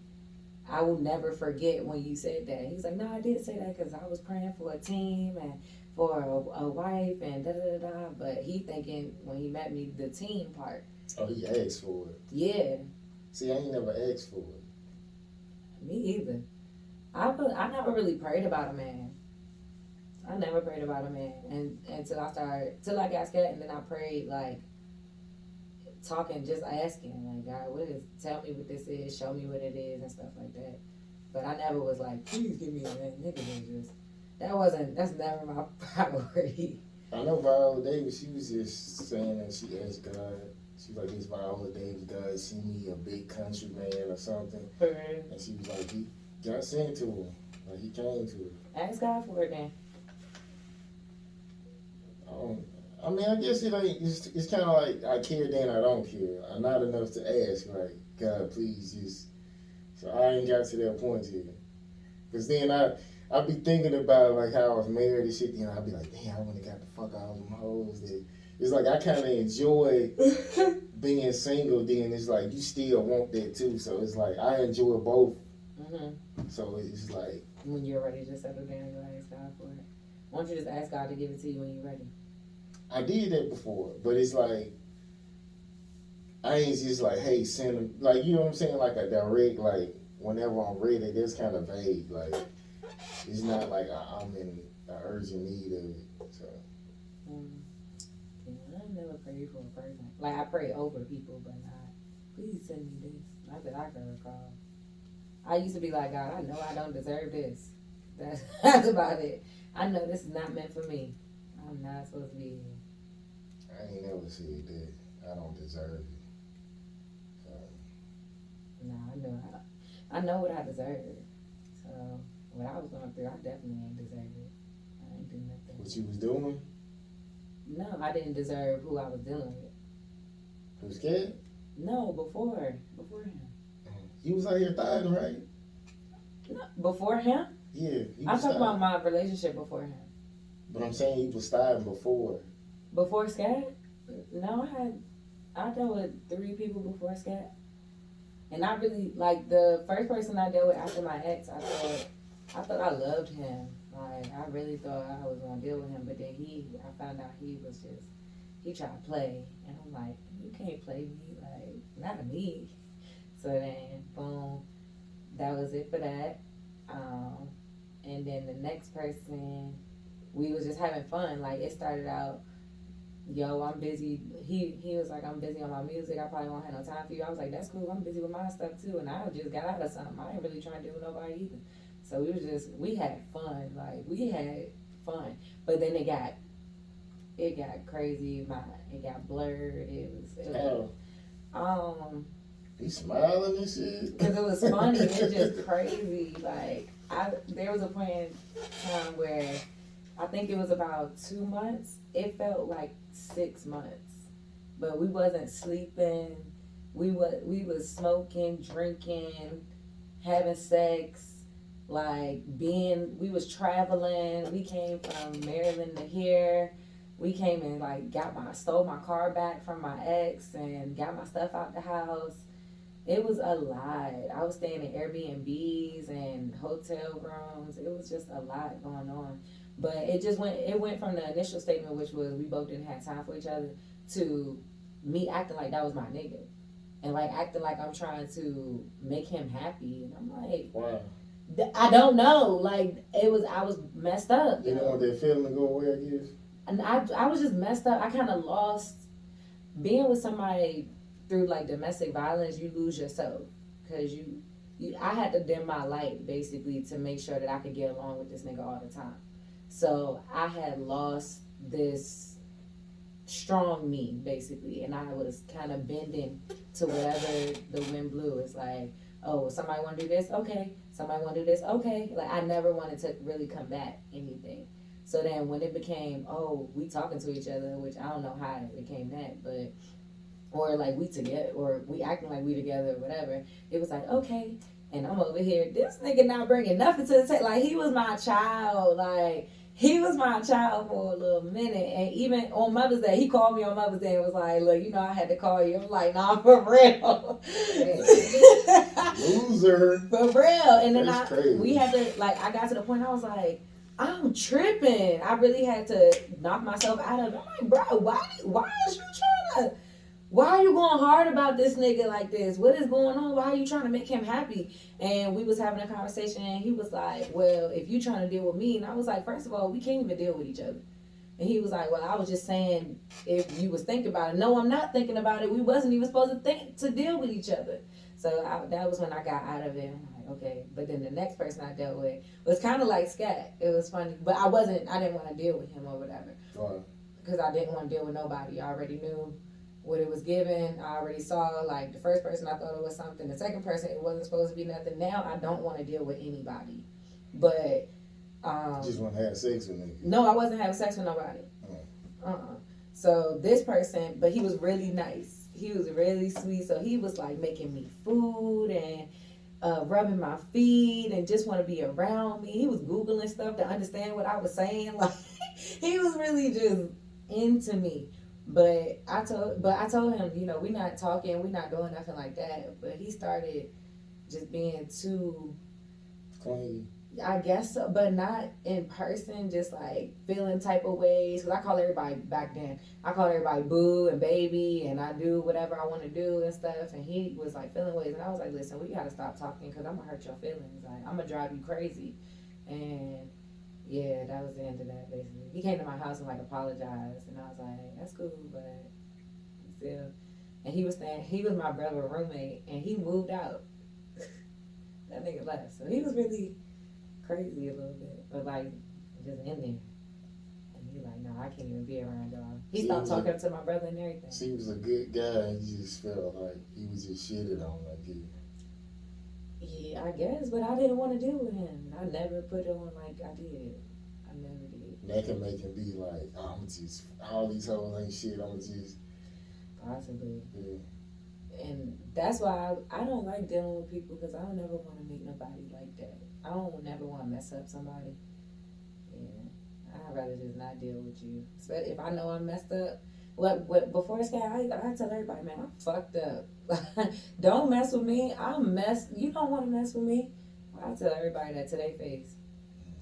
I will never forget when you said that. He was like, no, I did say that because I was praying for a team and for a wife and da-da-da-da. But he thinking when he met me, the team part. Oh, he asked for it. Yeah. See, I ain't never asked for it. Me either. I never really prayed about a man. I never prayed about a man. And until I got scared and then I prayed like talking, just asking, like, God, tell me what this is, show me what it is and stuff like that. But I never was like, please give me a man, nigga, that's never my priority. I know Viola Davis, she was just saying that she asked God, she was like, this Viola Davis, God, send me a big country man or something. And she was like, he got sent to him. Like, he came to her. Ask God for it then. I mean, I guess it ain't. It's kind of like I care, then I don't care. I'm not enough to ask. Like, God, please, just. So I ain't got to that point yet. Cause then I be thinking about like how I was married and shit. Then I be like, damn, I wouldn't have got the fuck all them hoes. That it's like I kind of enjoy being single. Then it's like you still want that too. So it's like I enjoy both. So it's like when you're ready to settle down, you'll ask God for it. Why don't you just ask God to give it to you when you're ready? I did that before, but it's like I ain't just like, hey, send them, like, you know what I'm saying, like a direct, like, whenever I'm ready. That's kind of vague. Like, it's not like I'm in an urgent need of it. So. Yeah, I never prayed for a person. Like, I pray over people, but not, please send me this. Not that I can recall. I used to be like, God, I know I don't deserve this. That's about it. I know this is not meant for me. I'm not supposed to be here. I ain't never said that. I don't deserve it. No, I know what I deserve. So what I was going through, I definitely ain't deserve it. I ain't do nothing. What you was doing? No, I didn't deserve who I was dealing with. You scared? No, before him. You was out here dying, right? No, before him? Yeah. I'm talking about my relationship before him. But I'm saying you was starting before. Before Scat? No, I dealt with 3 people before Scat. And I really, like, the first person I dealt with after my ex, I thought I loved him. Like, I really thought I was going to deal with him. But then I found out he tried to play. And I'm like, you can't play me. Like, not me. So then, boom, that was it for that. And then the next person, we was just having fun. Like, it started out, yo, I'm busy. He was like, I'm busy on my music. I probably won't have no time for you. I was like, that's cool. I'm busy with my stuff too. And I just got out of something. I ain't really trying to deal with nobody either. So we had fun. Like, we had fun. But then it got crazy. It got blurred. It was You smiling and shit? because it was funny. It was just crazy. Like, there was a point in time where I think it was about 2 months. It felt like 6 months, but we wasn't sleeping. We was smoking, drinking, having sex, like we was traveling. We came from Maryland to here. We came and like stole my car back from my ex and got my stuff out the house. It was a lot. I was staying in Airbnbs and hotel rooms. It was just a lot going on. But it went from the initial statement, which was we both didn't have time for each other, to me acting like that was my nigga. And like acting like I'm trying to make him happy. And I'm like, wow. I don't know. Like, I was messed up. You don't want that feeling to go away, I guess? And I was just messed up. I kind of lost being with somebody through like domestic violence. You lose yourself because I had to dim my light basically to make sure that I could get along with this nigga all the time. So I had lost this strong me basically, and I was kind of bending to whatever the wind blew. It's like, oh, somebody want to do this? Okay. Somebody want to do this? Okay. Like, I never wanted to really combat anything. So then when it became, oh, we talking to each other, which I don't know how it became that, but, or like we together, or we acting like we together or whatever, it was like, okay. And I'm over here, this nigga not bringing nothing to the table. Like, he was my child. Like, he was my child for a little minute. And even on Mother's Day, he called me on Mother's Day and was like, look, you know I had to call you. I'm like, nah, for real. Loser. For real. And then we had to, like, I got to the point I was like, I'm tripping. I really had to knock myself out of it. I'm like, bro, why is you trying to... Why are you going hard about this nigga like this? What is going on? Why are you trying to make him happy? And we was having a conversation and he was like, well, if you trying to deal with me, and I was like, first of all, we can't even deal with each other. And he was like, well, I was just saying if you was thinking about it. No, I'm not thinking about it. We wasn't even supposed to think to deal with each other. So that was when I got out of it. I'm like, okay. But then the next person I dealt with was kind of like Scat. It was funny. But I didn't want to deal with him or whatever. Because I didn't want to deal with nobody. I already knew what it was given. I already saw, like, the first person I thought it was something. The second person, it wasn't supposed to be nothing. Now I don't want to deal with anybody. But just want to have sex with me. No, I wasn't having sex with nobody. So this person, but he was really nice. He was really sweet. So he was like making me food, and rubbing my feet and just want to be around me. He was Googling stuff to understand what I was saying. Like, he was really just into me. But I told him, you know, we not talking, we not doing nothing like that. But he started just being too Clingy. I guess so, but not in person, just like feeling type of ways. Because I call everybody back then, I call everybody boo and baby, and I do whatever I want to do and stuff. And he was like feeling ways, and I was like, listen, we got to stop talking because I'm going to hurt your feelings. Like, I'm going to drive you crazy. And yeah, that was the end of that basically. He came to my house and like apologized, and I was like, that's cool, but still. And he was my brother roommate, and he moved out. That nigga left. So he was really crazy a little bit, but like just in there. And he like, no, I can't even be around y'all. He stopped talking to my brother and everything. He was a good guy, and you just felt like he was just shitted on, like it. Yeah, I guess, but I didn't want to deal with him. I never put it on like I did. I never did. That can make him be like, oh, I'm just, all these hoes ain't shit, I'm just. Possibly. Yeah. And that's why I don't like dealing with people because I don't never want to meet nobody like that. I don't never want to mess up somebody. Yeah, I'd rather just not deal with you. Especially if I know I'm messed up. What before this guy, I tell everybody, man, I'm fucked up. Don't mess with me. You don't want to mess with me. I tell everybody that to their face.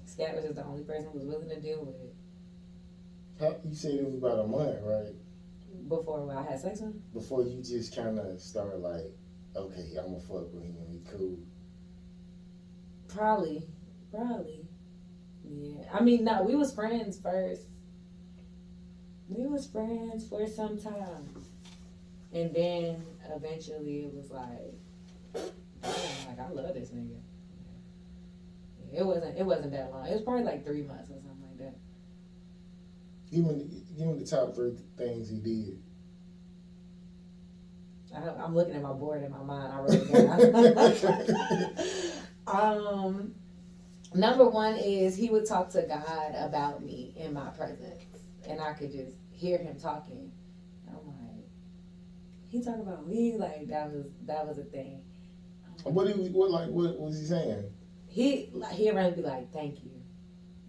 Scat was just the only person who was willing to deal with it. You said it was about a month, right? Before I had sex with him? Before you just kind of start like, okay, I'm gonna fuck with him, he cool. Probably. Yeah. I mean, no, we was friends first. We was friends for some time. And then eventually it was like, damn, like I love this nigga. It wasn't that long. It was probably like 3 months or something like that. Give me the top 3 things he did. I'm looking at my board in my mind. I wrote it down. Number 1 is he would talk to God about me in my presence, and I could just hear him talking. I'm like, he talking about me, like that was a thing. What was he saying? He around be like, thank you,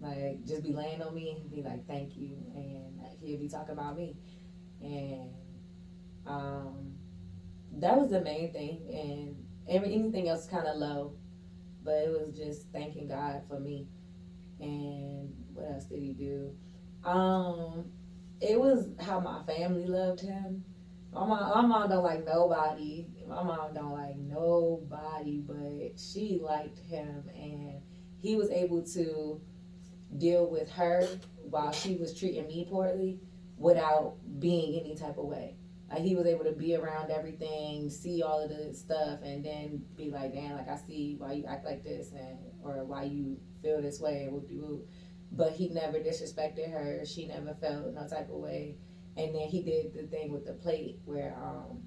like just be laying on me and be like, thank you, and he'd be talking about me, and that was the main thing, and anything else kind of low, but it was just thanking God for me. And what else did he do? It was how my family loved him. My mom don't like nobody. My mom don't like nobody, but she liked him, and he was able to deal with her while she was treating me poorly without being any type of way. Like, he was able to be around everything, see all of the stuff, and then be like, damn, like, I see why you act like this, or why you feel this way, whoop-de-whoop. But he never disrespected her. She never felt no type of way. And then he did the thing with the plate where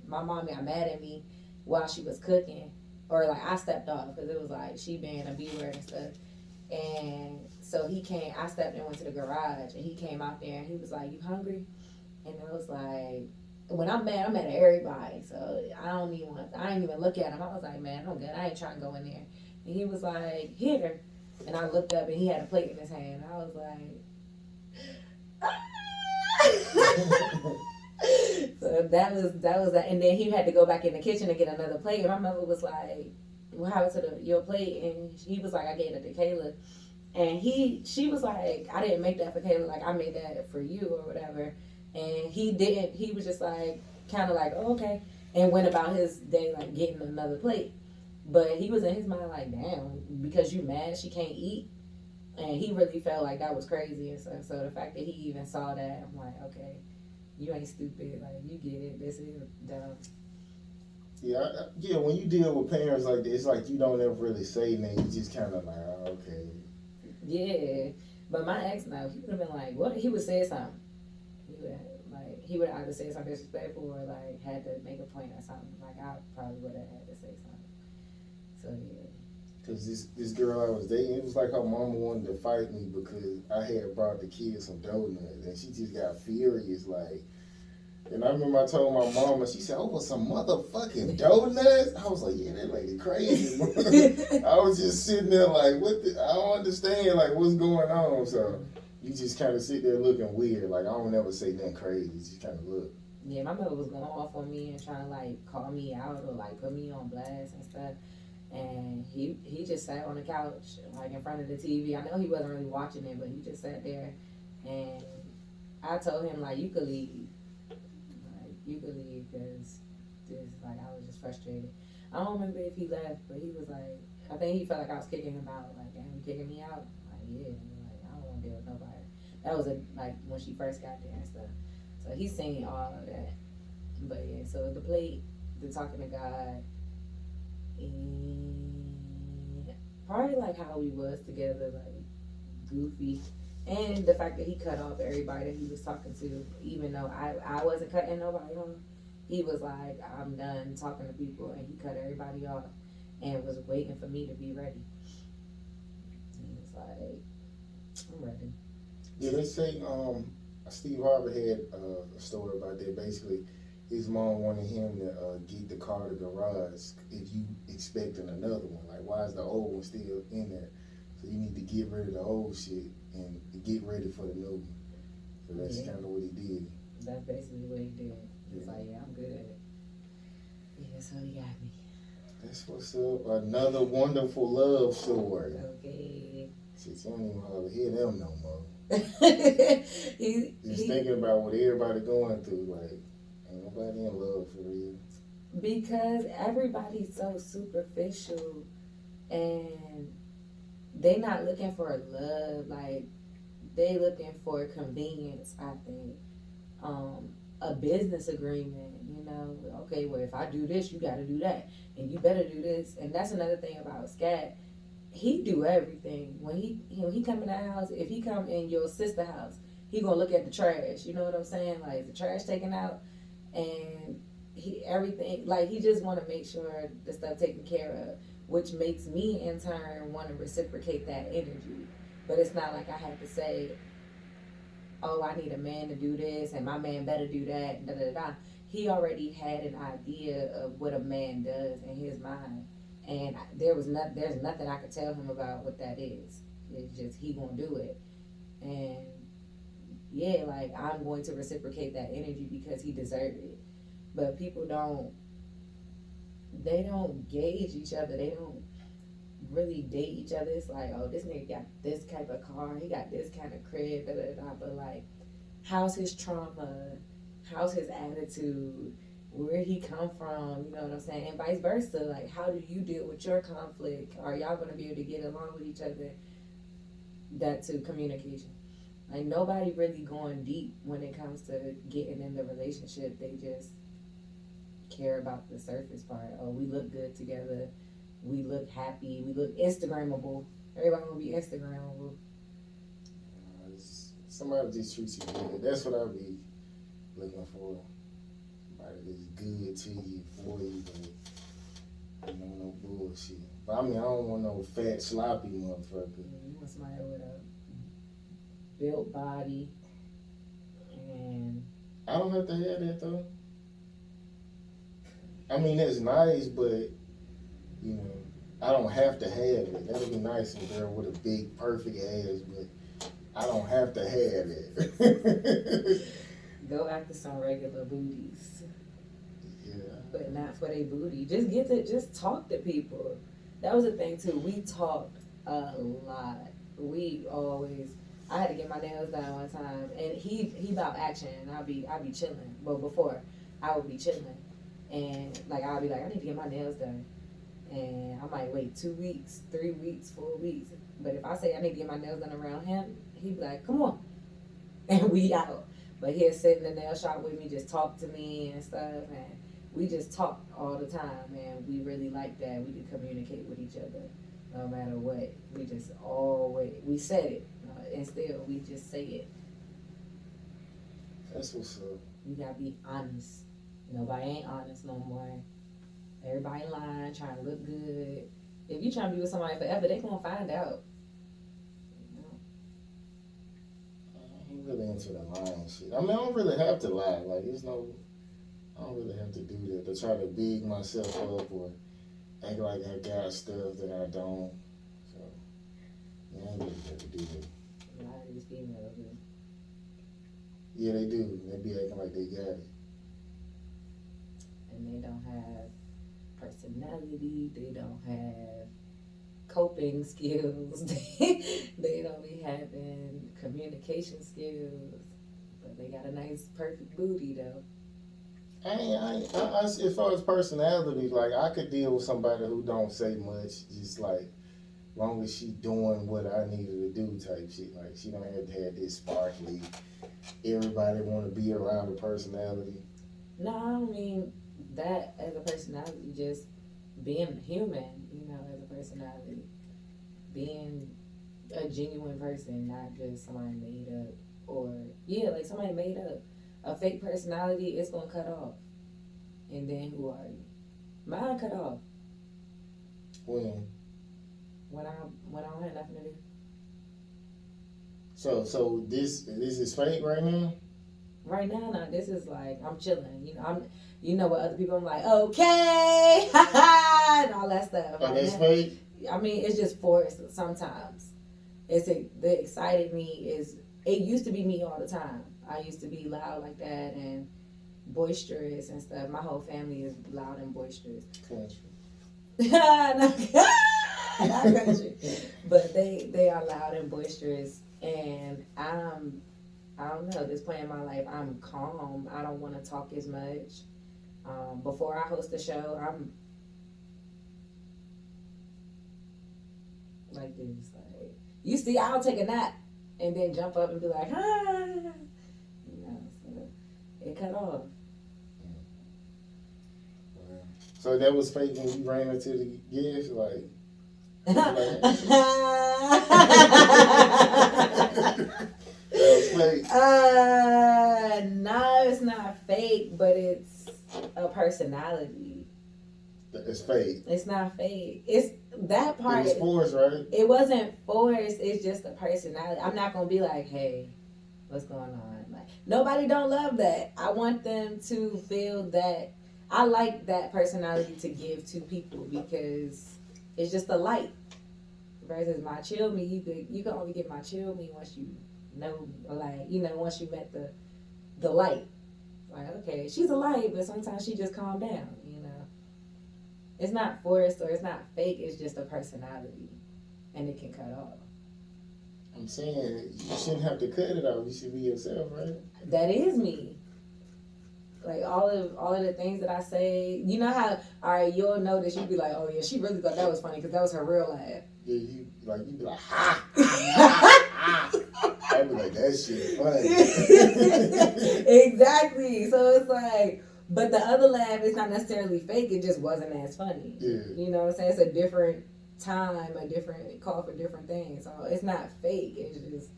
my mom got mad at me while she was cooking. Or, like, I stepped off because it was, like, she being a B-word and stuff. And so I stepped and went to the garage, and he came out there, and he was like, you hungry? And I was like, when I'm mad, I'm mad at everybody. So I didn't even look at him. I was like, man, I'm good. I ain't trying to go in there. And he was like, here. And I looked up and he had a plate in his hand. I was like, so that was that. And then he had to go back in the kitchen to get another plate. And my mother was like, what happened to your plate? And he was like, I gave it to Kayla. And she was like, I didn't make that for Kayla. Like, I made that for you or whatever. And he didn't. He was just like, kind of like, oh, okay. And went about his day, like, getting another plate. But he was in his mind like, damn, because you mad she can't eat? And he really felt like that was crazy and stuff. So the fact that he even saw that, I'm like, okay, you ain't stupid. Like, you get it. This is dumb. Yeah, when you deal with parents like this, it's like you don't ever really say anything. You just kind of like, oh, okay. Yeah. But my ex, now, he would have been like, what? He would say something. He would either say something disrespectful or like had to make a point or something. Like, I probably would have had to say something. So yeah. Cause this girl I was dating, it was like her mama wanted to fight me because I had brought the kids some donuts, and she just got furious. Like, And I remember I told my mom, and she said, "Oh, was some motherfucking donuts?" I was like, "Yeah, that lady crazy." I was just sitting there like, "What? I don't understand. Like, what's going on?" So you just kind of sit there looking weird. Like I don't ever say nothing crazy. You just kind of look. Yeah, my mother was going off on me and trying to like call me out or like put me on blast and stuff. And he just sat on the couch like in front of the TV. I know he wasn't really watching it, but he just sat there. And I told him like, you could leave, like you could leave, because this like I was just frustrated. I don't remember if he left, but he was like, I think he felt like I was kicking him out. Like, damn, you kicking me out? Like, yeah. Like, I don't want to deal with nobody. That was like when she first got there and stuff. So he's seen all of that. But yeah, so the plate, the talking to God, and probably like how we was together, like goofy. And the fact that he cut off everybody that he was talking to, even though I wasn't cutting nobody off. He was like, I'm done talking to people, and he cut everybody off and was waiting for me to be ready. He was like, I'm ready. Yeah, they say Steve Harvey had a story about that. Basically, his mom wanted him to get the car to the garage if you expecting another one. Like, why is the old one still in there? So you need to get rid of the old shit and get ready for the new one. So that's kind of what he did. That's basically what he did. He's like, yeah, I'm good. Yeah, so he got me. That's what's up. Another wonderful love story. Okay. Shit, you don't even hardly hear them no more. Just thinking about what everybody going through, like, ain't nobody in love for real. Because everybody's so superficial and they not looking for love, like they looking for convenience, I think. A business agreement, you know, okay, well if I do this, you gotta do that. And you better do this. And that's another thing about Scat. He do everything. When he come in the house, if he come in your sister house, he gonna look at the trash. You know what I'm saying? Like the trash taken out, and everything. Like he just want to make sure the stuff taken care of, which makes me in turn want to reciprocate that energy. But it's not like I have to say, oh, I need a man to do this, and my man better do that. Da da da. He already had an idea of what a man does in his mind, and there's nothing I could tell him about what that is. It's just he gonna do it, and yeah, like I'm going to reciprocate that energy because he deserved it. But people they don't gauge each other. They don't really date each other. It's like, oh, this nigga got this type of car, he got this kind of crib, da da da. But like, how's his trauma? How's his attitude? Where he come from? You know what I'm saying? And vice versa. Like, how do you deal with your conflict? Are y'all gonna be able to get along with each other? That to communication. Like nobody really going deep when it comes to getting in the relationship. They just care about the surface part. Oh, we look good together. We look happy. We look Instagrammable. Everybody will be Instagrammable. Somebody just treats you good. That's what I be looking for. Somebody that's good to you, for you, but you know, no bullshit. But I mean, I don't want no fat, sloppy motherfucker. You want somebody with a built body, and I don't have to have that though. I mean, that's nice, but you know, I don't have to have it. That'd be nice, a girl with a big, perfect ass, but I don't have to have it. go after some regular booties. Yeah. But not for their booty. Just talk to people. That was the thing too. We talked a lot. I had to get my nails done one time, and he about action, and I'll be chilling. Well, before I would be chilling, and like I'll be like, I need to get my nails done, and I might wait 2 weeks, 3 weeks, 4 weeks. But if I say I need to get my nails done around him, he'd be like, come on, and we out. But he'll sit in the nail shop with me, just talk to me and stuff, and we just talk all the time, and we really like that. We can communicate with each other no matter what. We just we said it, and still we just say it. That's what's up. You gotta be honest. Nobody ain't honest no more. Everybody lying, trying to look good. If you trying to be with somebody forever, they gonna find out. Ain't I'm really into the lying shit. I mean, I don't really have to lie. Like, I don't really have to do that to try to big myself up or act like I got stuff that I don't. So, yeah, I ain't really have to do that. A lot of these females do. Yeah, they do. They be acting like they got it. And they don't have personality. They don't have coping skills. They don't be having communication skills. But they got a nice, perfect booty, though. As far as personality, like, I could deal with somebody who don't say much, just like, long as she doing what I need her to do type shit. Like, she don't have to have this sparkly, everybody want to be around her personality. No, I don't mean that as a personality, just being human, as a personality. Being a genuine person, not just somebody made up. Or, like somebody made up. A fake personality, it's going to cut off. And then who are you? Mine cut off. When When I don't have nothing to do. So this is fake right now? Right now, no, this is like, I'm chilling. What other people, I'm like, okay, ha ha, and all that stuff. Oh, that's fake? I mean, it's just forced sometimes. The excited me is, it used to be me all the time. I used to be loud like that and boisterous and stuff. My whole family is loud and boisterous. Country. Not country. But they are loud and boisterous, and I don't know, this point in my life, I'm calm. I don't want to talk as much. Before I host a show, I'm like this. Like, you see, I'll take a nap and then jump up and be like, hi. So it cut off. So that was fake when you ran into the gift? Like, that was fake? No, it's not fake, but it's a personality. It's fake. It's not fake. It's that part. It was forced, right? It wasn't forced. It's just a personality. I'm not gonna be like, hey, what's going on? Like, nobody don't love that. I want them to feel that. I like that personality to give to people because it's just a light. Versus my chill me, you can only get my chill me once you know, like, once you met the light. Like, okay, she's a light, but sometimes she just calm down. It's not forced or it's not fake. It's just a personality, and it can cut off. I'm saying you shouldn't have to cut it off. You should be yourself, right? That is me. Like all of the things that I say, you know how, all right, you'll notice, you'd be like, oh yeah, she really thought that was funny because that was her real laugh. Yeah, you be like, ha, ha, ha. I'd be like, that shit funny. Exactly. So it's like, but the other laugh is not necessarily fake. It just wasn't as funny. Yeah. You know what I'm saying? It's a different time, a different call for different things. So it's not fake. It's just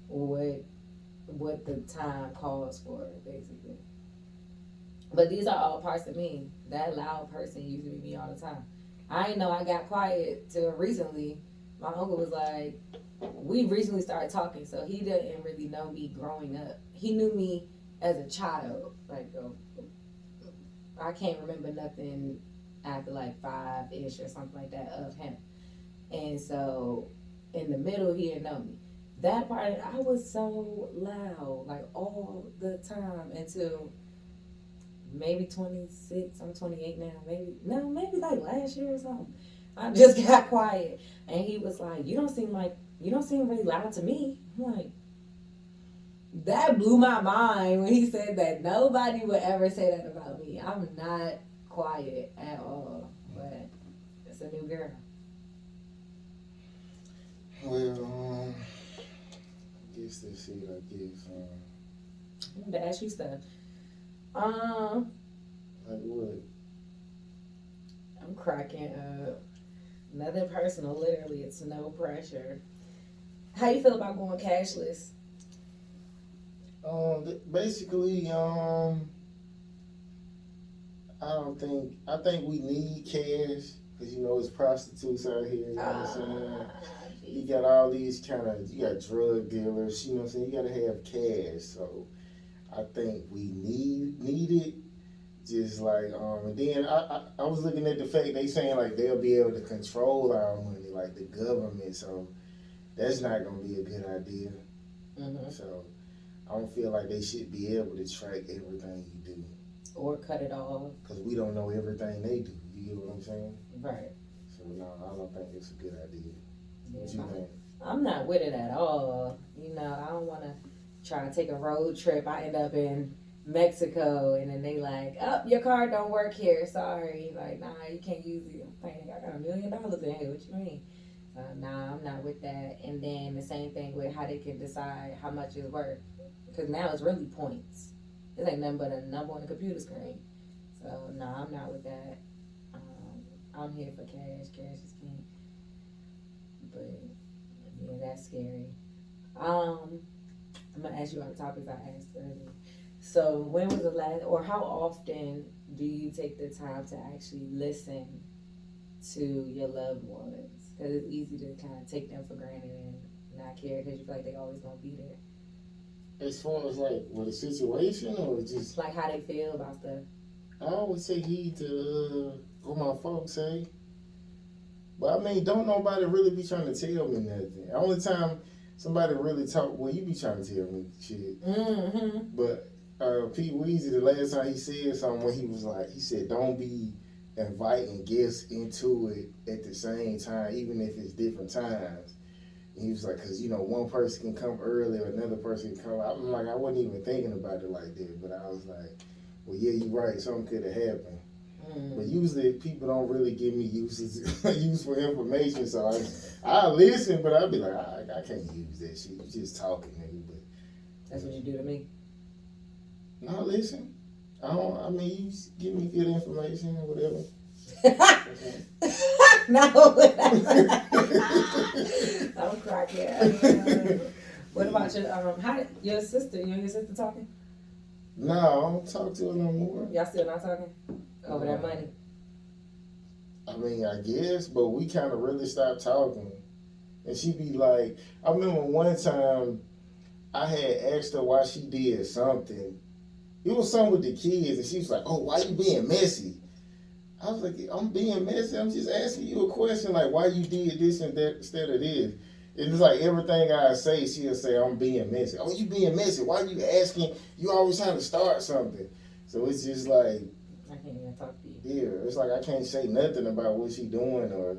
what the time calls for, basically. But these are all parts of me. That loud person used to be me all the time. I didn't know I got quiet till recently. My uncle was like, we recently started talking, so he didn't really know me growing up. He knew me as a child. Like, I can't remember nothing after like 5-ish or something like that of him. And so in the middle, he didn't know me. That part, I was so loud, like all the time until maybe 26. I'm 28 now. Maybe like last year or something. I just got quiet, and he was like, you don't seem really loud to me." I'm like, that blew my mind when he said that. Nobody would ever say that about me. I'm not quiet at all, but it's a new girl. Well, I guess that's it. I guess. I wanted to ask you stuff. Like what? I'm cracking up. Nothing personal, literally. It's no pressure. How you feel about going cashless? Basically, I think we need cash because it's prostitutes out here. You know what I'm saying? you got all these you got drug dealers, you know what I'm saying? You gotta have cash. So I think we need it. Just like and then I was looking at the fact they saying like they'll be able to control our money, like the government. So that's not gonna be a good idea. Mm-hmm. So I don't feel like they should be able to track everything you do. Or cut it off. Because we don't know everything they do. You get what I'm saying? Right. So no, I don't think it's a good idea. Yeah, What you think? I'm not with it at all. You know, I don't want to try to take a road trip. I end up in Mexico and then they like, oh, your car don't work here. Sorry. Like, nah, you can't use it. I'm like, I got $1 million in here. What you mean? Nah, I'm not with that. And then the same thing with how they can decide how much it's worth. Because now it's really points. It ain't nothing but a number on the computer screen. So, nah, I'm not with that. I'm here for cash. Cash is king. But, yeah, that's scary. I'm going to ask you all the topics I asked earlier. So, when was the last, or how often do you take the time to actually listen to your loved ones? Because it's easy to kind of take them for granted and not care because you feel like they always going to be there. As far as like with a situation or just Like how they feel about stuff. I always take heed to what my folks say. But I mean, don't nobody really be trying to tell me nothing. The only time somebody really talk, well, you be trying to tell me shit. Mm-hmm. But Pete Weezy, the last time he said something, when he said, don't be inviting guests into it at the same time, even if it's different times. And he was like, because, one person can come early or another person can come. I'm like, I wasn't even thinking about it like that. But I was like, well, yeah, you're right. Something could have happened. But usually people don't really give me useful information. So I listen, but I'll be like, I can't use that shit. You're just talking, nigga. But That's what you do to me. no, listen. I mean, you give me good information or whatever. No. I'm cracking. What about your sister? You and your sister talking? No, I don't talk to her no more. Y'all still not talking? Over that money? I mean, I guess, but we kind of really stopped talking. And she be like, I remember one time I had asked her why she did something. It was something with the kids, and she was like, oh, why you being messy? I was like, I'm being messy. I'm just asking you a question, like, why you did this and that instead of this. It's like everything I say, she'll say, I'm being messy. Oh, you being messy. Why you asking? You always trying to start something. So it's just like, I can't even talk to you. yeah, it's like I can't say nothing about what she doing or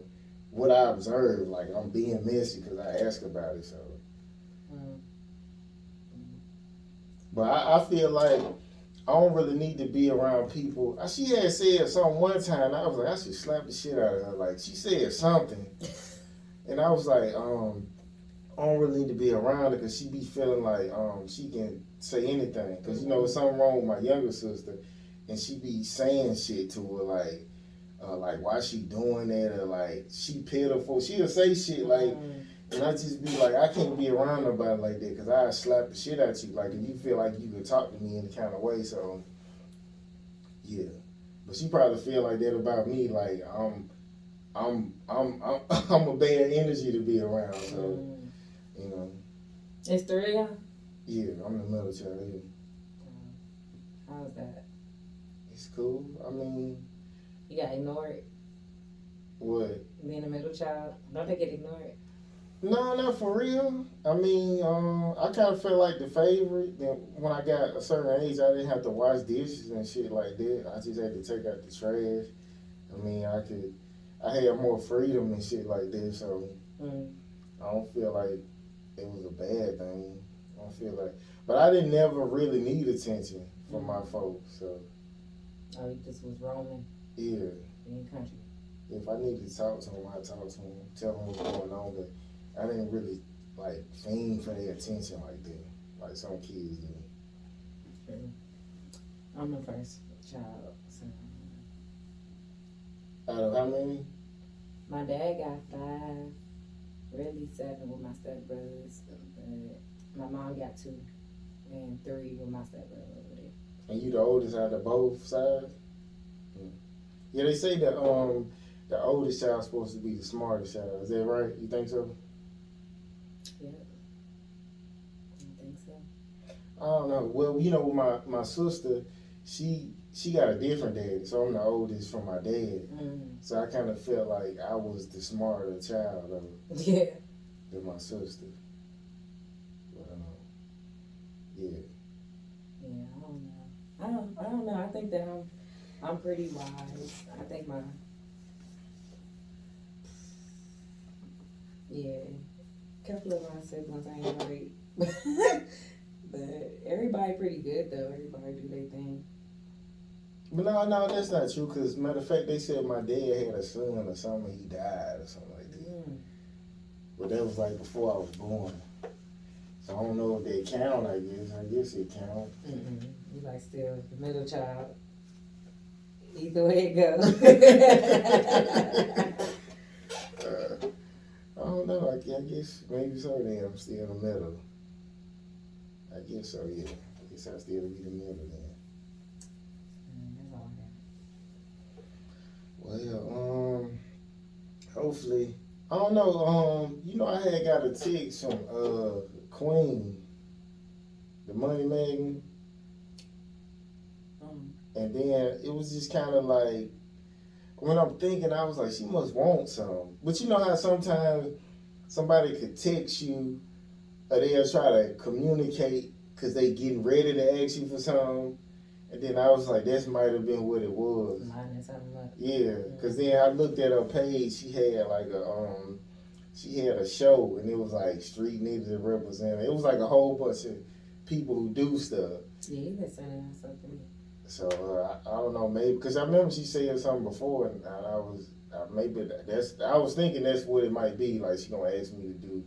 what I observed. Like, I'm being messy because I asked about it. So, But I feel like I don't really need to be around people. She had said something one time, and I was like, I should slap the shit out of her. Like, she said something, and I was like, I don't really need to be around her because she be feeling like she can say anything. Because, there's something wrong with my younger sister, and she be saying shit to her, like why she doing that, or like, she pitiful. She'll say shit like, and I just be like, I can't be around nobody like that because I slap the shit at you. Like, if you feel like you could talk to me in the kind of way, so, yeah. But she probably feel like that about me, like, I'm a bad energy to be around, so, It's 3 of y'all? Yeah, I'm the middle child, yeah. How's that? It's cool. I mean, You got ignored? what? Being a middle child? Don't they get ignored? No, not for real. I mean, I kind of felt like the favorite. Then when I got a certain age, I didn't have to wash dishes and shit like that. I just had to take out the trash. I mean, I had more freedom and shit like that, so I don't feel like it was a bad thing. I don't feel like, but I didn't never really need attention from my folks, so. Oh, you just was roaming Yeah. in the country. If I needed to talk to them, I talk to them, tell them what's going on, but I didn't really, like, fiend for their attention like that, like some kids do. I'm the first child, so. Out of how many? My dad got 5, really 7 with my stepbrothers, but my mom got 2, and 3 with my stepbrother over there. And you the oldest out of both sides? Yeah, they say that the oldest child's supposed to be the smartest child. Is that right? You think so? Yeah. I think so. I don't know. Well, my sister, she got a different dad, so I'm the oldest from my dad. So I kind of felt like I was the smarter child Yeah. than my sister. But yeah. Yeah, I don't know. I don't know. I think that I'm pretty wise. I think a couple of my siblings ain't right. But everybody pretty good though. Everybody do their thing. But no, that's not true. Cause matter of fact, they said my dad had a son or something. He died or something like that. But that was like before I was born. So I don't know if they count. I guess it count. You like still the middle child. Either way it goes. I don't know. I guess maybe so. Then I'm still in the middle. I guess so. Yeah. I guess I still be the middle then. That's all I got. Well, hopefully, I don't know. I had got a text from Queen, the Money Magnate, and then it was just kind of like when I'm thinking, I was like, she must want some. But you know how sometimes somebody could text you, or they'll try to communicate because they getting ready to ask you for something. And then I was like, that might have been what it was. Yeah, because then I looked at her page. She had like she had a show, and it was like Street Niggas and Representative. It was like a whole bunch of people who do stuff. Yeah, you been sending that stuff to me. So I don't know, maybe because I remember she said something before, and I was maybe I was thinking that's what it might be. Like she gonna ask me to do.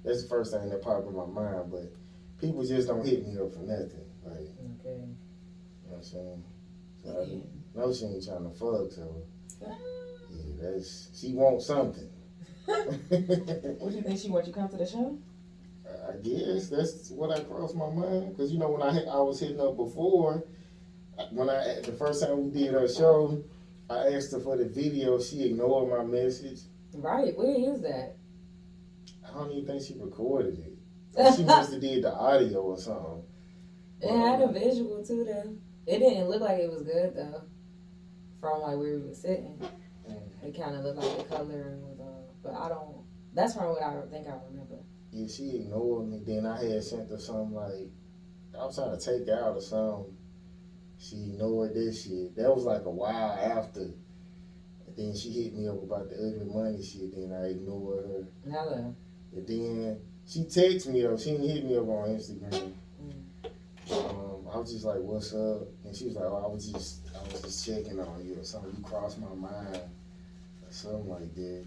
That's the first thing that popped in my mind. But people just don't hit me up for nothing. Like, okay. You know what I'm saying? So I know she ain't trying to fuck, so yeah, she wants something. What do you think she wants you to come to the show? I guess that's what I crossed my mind. Cause when I was hitting up before, the first time we did her show, I asked her for the video. She ignored my message. Right, where is that? I don't even think she recorded it. She must have did the audio or something. It had a visual too, though. It didn't look like it was good though. From like where we were sitting, it kind of looked like the color was but I don't. That's from what I think I remember. Yeah, she ignored me. Then I had sent her something like I was trying to take out or something. She ignored this shit. That was like a while after. And then she hit me up about the ugly money shit. Then I ignored her. Hello. And then she texted me though. She didn't hit me up on Instagram. I was just like, "What's up?" And she was like, "Oh, I was just checking on you or something. You crossed my mind or something like that."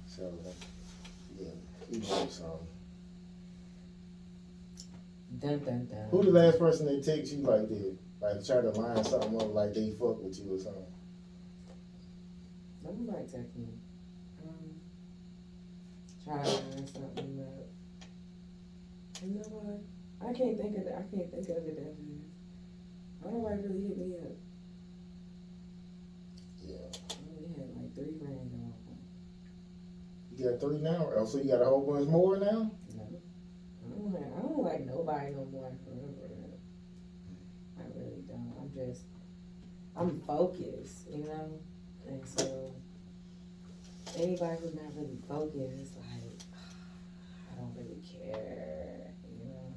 So yeah, you know something. Dun, dun, dun. Who the last person that text you like that? Like try to line something up like they fuck with you or something? Nobody text me. Try to line something up. You know what? I can't think of it. I can't think of it that fast. Nobody really hit me up. Yeah. I only had like 3 friends at one point. You got 3 now? Oh, so you got a whole bunch more now? No. I don't like nobody no more. I really don't. I'm focused, you know? And so, anybody who's not really focused, like, I don't really care, you know?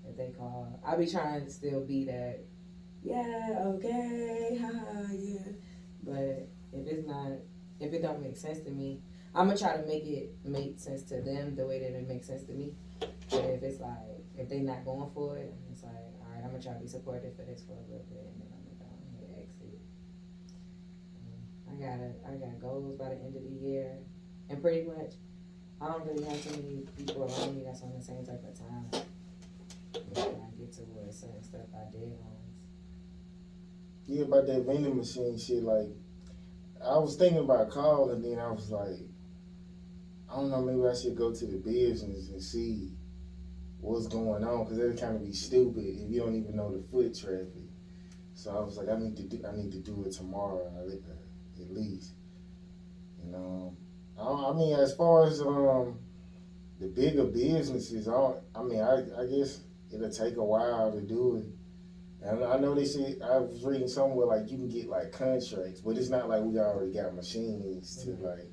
If they call, I be trying to still be that, yeah, okay, haha, yeah. But if it don't make sense to me, I'm gonna try to make it make sense to them the way that it makes sense to me. But if it's like, if they not going for it, it's like, all right, I'm gonna try to be supportive for this for a little bit, and then I'm gonna go ahead and exit. I got goals by the end of the year, and pretty much, I don't really have too many people around me that's on the same type of time. When I get towards certain stuff I did on. Yeah, about that vending machine shit, like, I was thinking about calling, and then I was like, I don't know, maybe I should go to the business and see what's going on, because it'd kind of be stupid if you don't even know the foot traffic. So I was like, I need to do it tomorrow at least. You know, I mean, as far as the bigger businesses aren't. I mean, I guess it'll take a while to do it. And I know they said I was reading somewhere like you can get like contracts, but it's not like we already got machines to like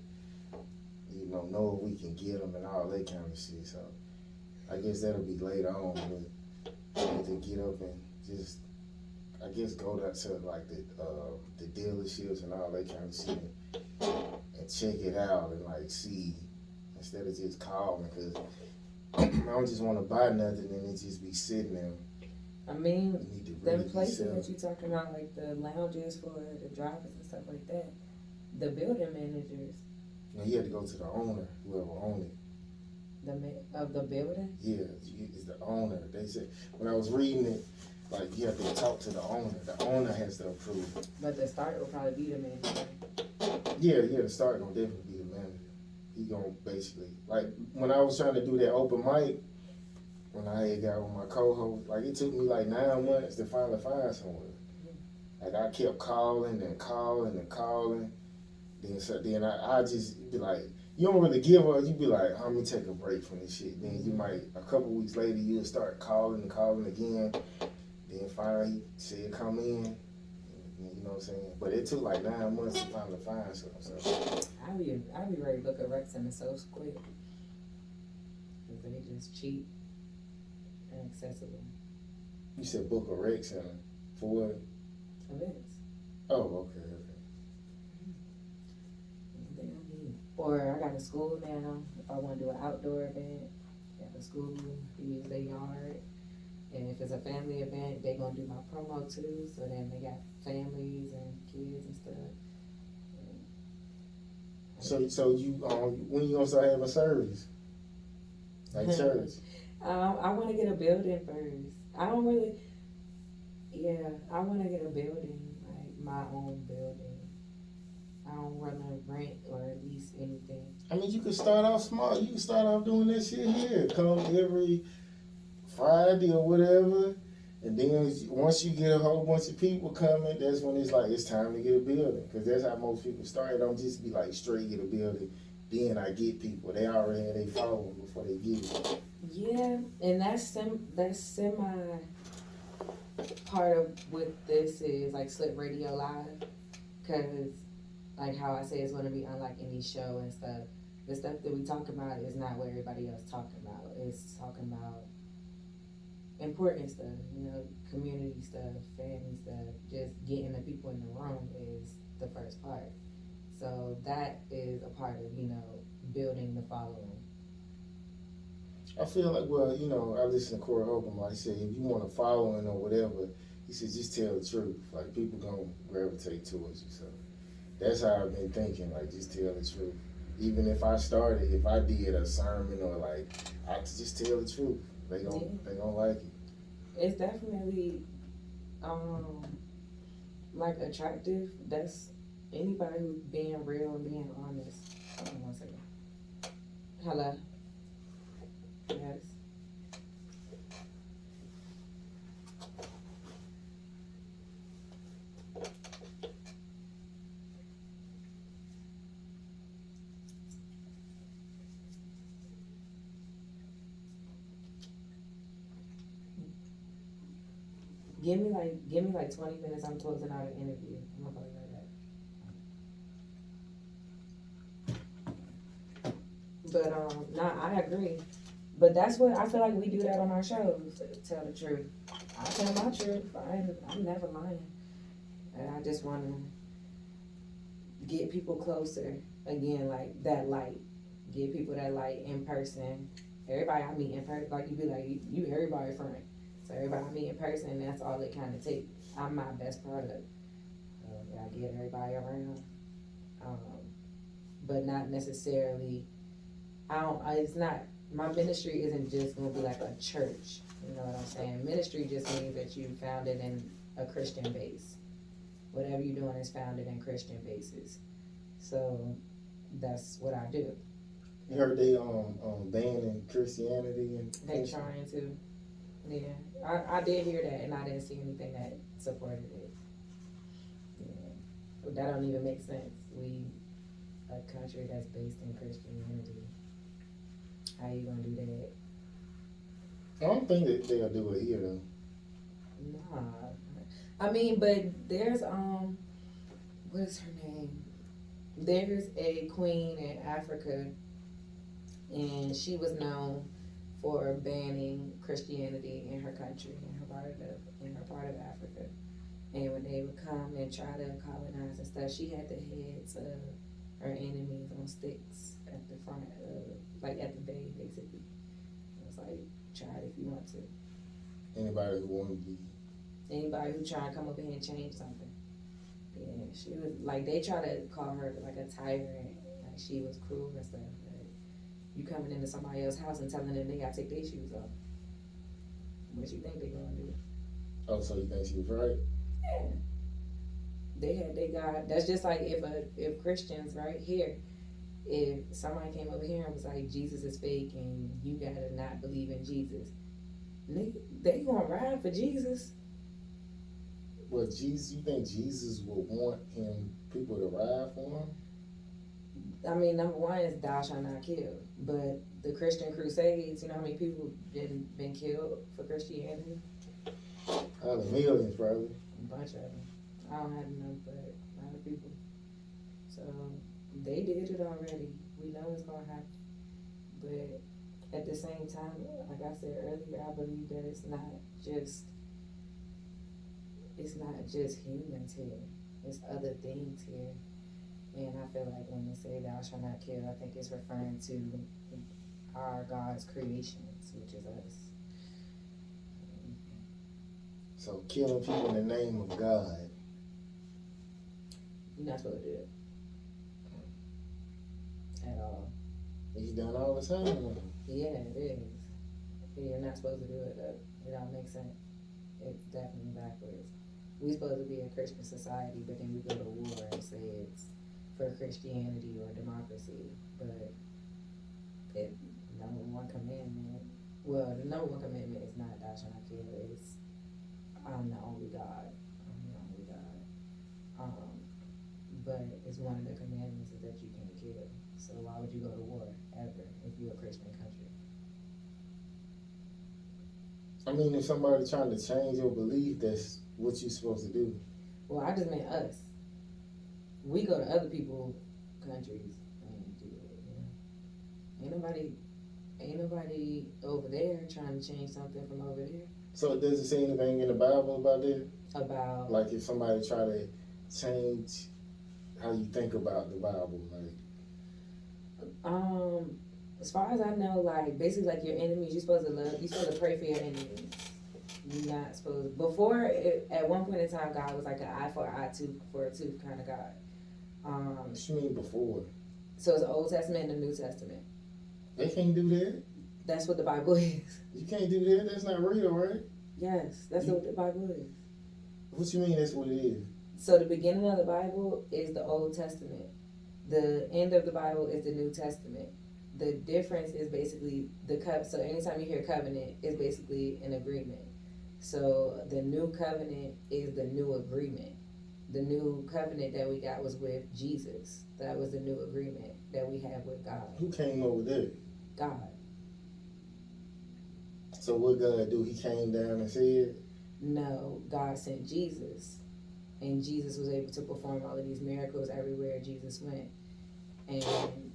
know if we can get them and all that kind of shit. So I guess that'll be later on. We need to get up and just I guess go down to like the dealerships and all that kind of shit and check it out and like see instead of just calling because I don't just want to buy nothing and it just be sitting there. I mean, Really them places that you talking about, like the lounges for the drivers and stuff like that, the building managers. You had to go to the owner, whoever owned it. Of the building? Yeah, it's the owner. They said when I was reading it, like you have to talk to the owner. The owner has to approve it. But the start will probably be the manager. Yeah, the start gonna definitely be the manager. He gonna basically like when I was trying to do that open mic, when I had got with my co-host, like it took me like 9 months to finally find somewhere. Like I kept calling and calling and calling. Then I just be like, you don't really give up. You be like, I'm gonna take a break from this shit. Then you might a couple weeks later you'll start calling and calling again. Then finally he said come in. You know what I'm saying? But it took like 9 months to finally find something. So. I be ready to look at Rex and so quick. Cause they just cheap and accessible. You said book a rec center for what? Events. Oh, okay. Anything I need. Or I got a school now. If I want to do an outdoor event, got a school, use their yard. And if it's a family event, they gonna do my promo too. So then they got families and kids and stuff. So you when you gonna start having service? Like church? I want to get a building first. I don't really. Yeah, I want to get a building, like my own building. I don't want to rent or lease anything. I mean, you can start off small. You can start off doing that shit here. Come every Friday or whatever. And then once you get a whole bunch of people coming, that's when it's like, it's time to get a building. Because that's how most people start. It don't just be like straight get a building. Then I get people. They already have their following before they get it. Yeah, and that's semi part of what this is, like Slip Radio Live. Because, like how I say it's going to be unlike any show and stuff. The stuff that we talk about is not what everybody else talking about. It's talking about important stuff, community stuff, family stuff. Just getting the people in the room is the first part. So that is a part of, building the following. I feel like, I listen to Corey Holcomb, like he said, if you want a following or whatever, he said, just tell the truth. Like, people gonna gravitate towards you. So that's how I've been thinking, like, just tell the truth. Even if I did a sermon or like, I just tell the truth. They gonna like it. It's definitely, like attractive. That's anybody who's being real and being honest. Hold on 1 second. Hello. Yes. Give me like 20 minutes. I'm closing out an interview. I'm gonna call you right back. But nah, I agree. But that's what I feel like we do that on our shows. To tell the truth, I tell my truth. I'm never lying, and I just want to get people closer again, like that light. Give people that light in person. Everybody I meet in person, like you be like you everybody friend. So everybody I meet in person, that's all it kind of takes. I'm my best product. I get everybody around, but not necessarily. It's not. My ministry isn't just gonna be like a church. You know what I'm saying? Ministry just means that you found it in a Christian base. Whatever you're doing is founded in Christian bases. So that's what I do. You heard they banning Christianity and they trying to. Yeah, I did hear that, and I didn't see anything that supported it. Yeah, but that don't even make sense. We a country that's based in Christianity. How you gonna do that? I don't think that they'll do it here though. Nah. I mean, but there's what is her name? There's a queen in Africa, and she was known for banning Christianity in her country, in her part of Africa. And when they would come and try to colonize and stuff, she had the heads of her enemies on sticks at the front, like at the bay, basically. It was like, try it if you want to. Anybody who wanted to be. Anybody who try to come up here and change something. Yeah, she was like, they try to call her like a tyrant, like she was cruel and stuff. But you coming into somebody else's house and telling them they gotta take their shoes off. What you think they gonna do? Oh, so you think she was right? Yeah. They got, that's just like if Christians right here, if somebody came over here and was like, Jesus is fake and you gotta not believe in Jesus, they gonna ride for Jesus. Well, Jesus, you think Jesus would want people to ride for him? I mean, number one is thou shalt not kill. But the Christian Crusades, you know how many people been killed for Christianity? Probably millions, probably. A bunch of them. I don't have enough, but a lot of people. So they did it already. We know it's gonna happen. But at the same time, like I said earlier, I believe that it's not just humans here. It's other things here. And I feel like when they say thou shalt not kill, I think it's referring to our God's creations, which is us. So killing people in the name of God. You're not supposed to do it. At all. He's done all the time. Yeah, it is. You're not supposed to do it though. It don't make sense. It's definitely backwards. We're supposed to be a Christian society, but then we go to war and say it's for Christianity or democracy. But the number one commandment is not thou shalt not kill. It's I'm the only God. I'm the only God. But it's one of the commandments is that you can't kill. So why would you go to war ever if you're a Christian country? I mean, if somebody trying to change your belief, that's what you're supposed to do. Well, I just meant us. We go to other people's countries and do it, you know. Ain't nobody over there trying to change something from over there. So does it say anything in the Bible about that? About Like if somebody try to change how you think about the Bible, like as far as I know, like basically like your enemies, you're supposed to pray for your enemies. You're not supposed to. At one point in time, God was like an eye for an eye, tooth for a tooth kind of God. what you mean before? So it's the Old Testament and the New Testament. They can't do that. That's what the Bible is. You can't do that. That's not real, right? Yes, that's what the Bible is. What you mean? That's what it is. So the beginning of the Bible is the Old Testament. The end of the Bible is the New Testament. The difference is basically so anytime you hear covenant, it's basically an agreement. So the new covenant is the new agreement. The new covenant that we got was with Jesus. That was the new agreement that we have with God. Who came over there? God. So what God do? He came down and said, No, God sent Jesus. And Jesus was able to perform all of these miracles everywhere Jesus went. And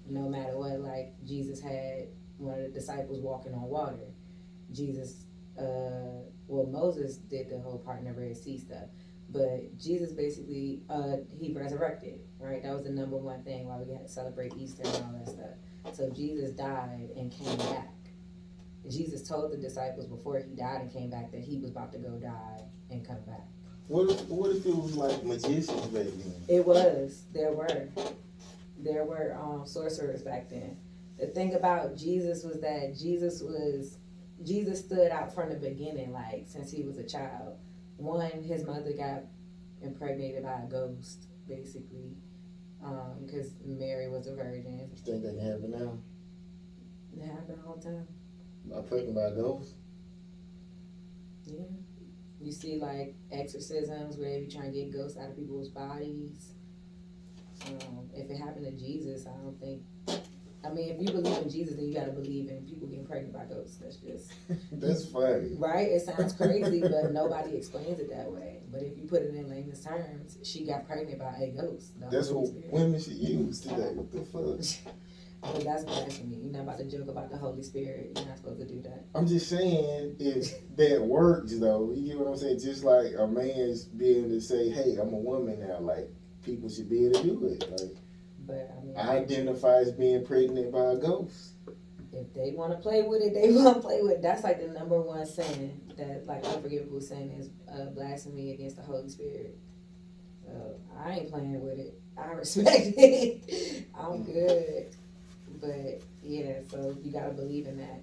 no matter what, like Jesus had one of the disciples walking on water. Moses did the whole part in the Red Sea stuff. But Jesus basically, he resurrected, right? That was the number one thing why we had to celebrate Easter and all that stuff. So Jesus died and came back. Jesus told the disciples before he died and came back that he was about to go die and come back. What if it was like magicians back then? It was. There were sorcerers back then. The thing about Jesus was that Jesus stood out from the beginning, like since he was a child. One, his mother got impregnated by a ghost, basically, because Mary was a virgin. You think that can happen now? It happened all the time. By pregnant by a ghost? Yeah. You see, like, exorcisms where they be trying to get ghosts out of people's bodies. If it happened to Jesus, I don't think I mean, if you believe in Jesus, then you gotta believe in people getting pregnant by ghosts. That's just That's funny. right. It sounds crazy, but nobody explains it that way. But if you put it in layman's terms, she got pregnant by a ghost. That's what women should use today. What the fuck? But that's blasphemy. You're not about to joke about the Holy Spirit. You're not supposed to do that. I'm just saying, if that works, though, you get what I'm saying? Just like a man's being able to say, hey, I'm a woman now, like, people should be able to do it. Like, But I mean, I identify as being pregnant by a ghost. if they want to play with it, they want to play with it. That's like the number one sin that, like, unforgivable sin is blasphemy against the Holy Spirit. So I ain't playing with it. I respect it. I'm good. But yeah, so you gotta believe in that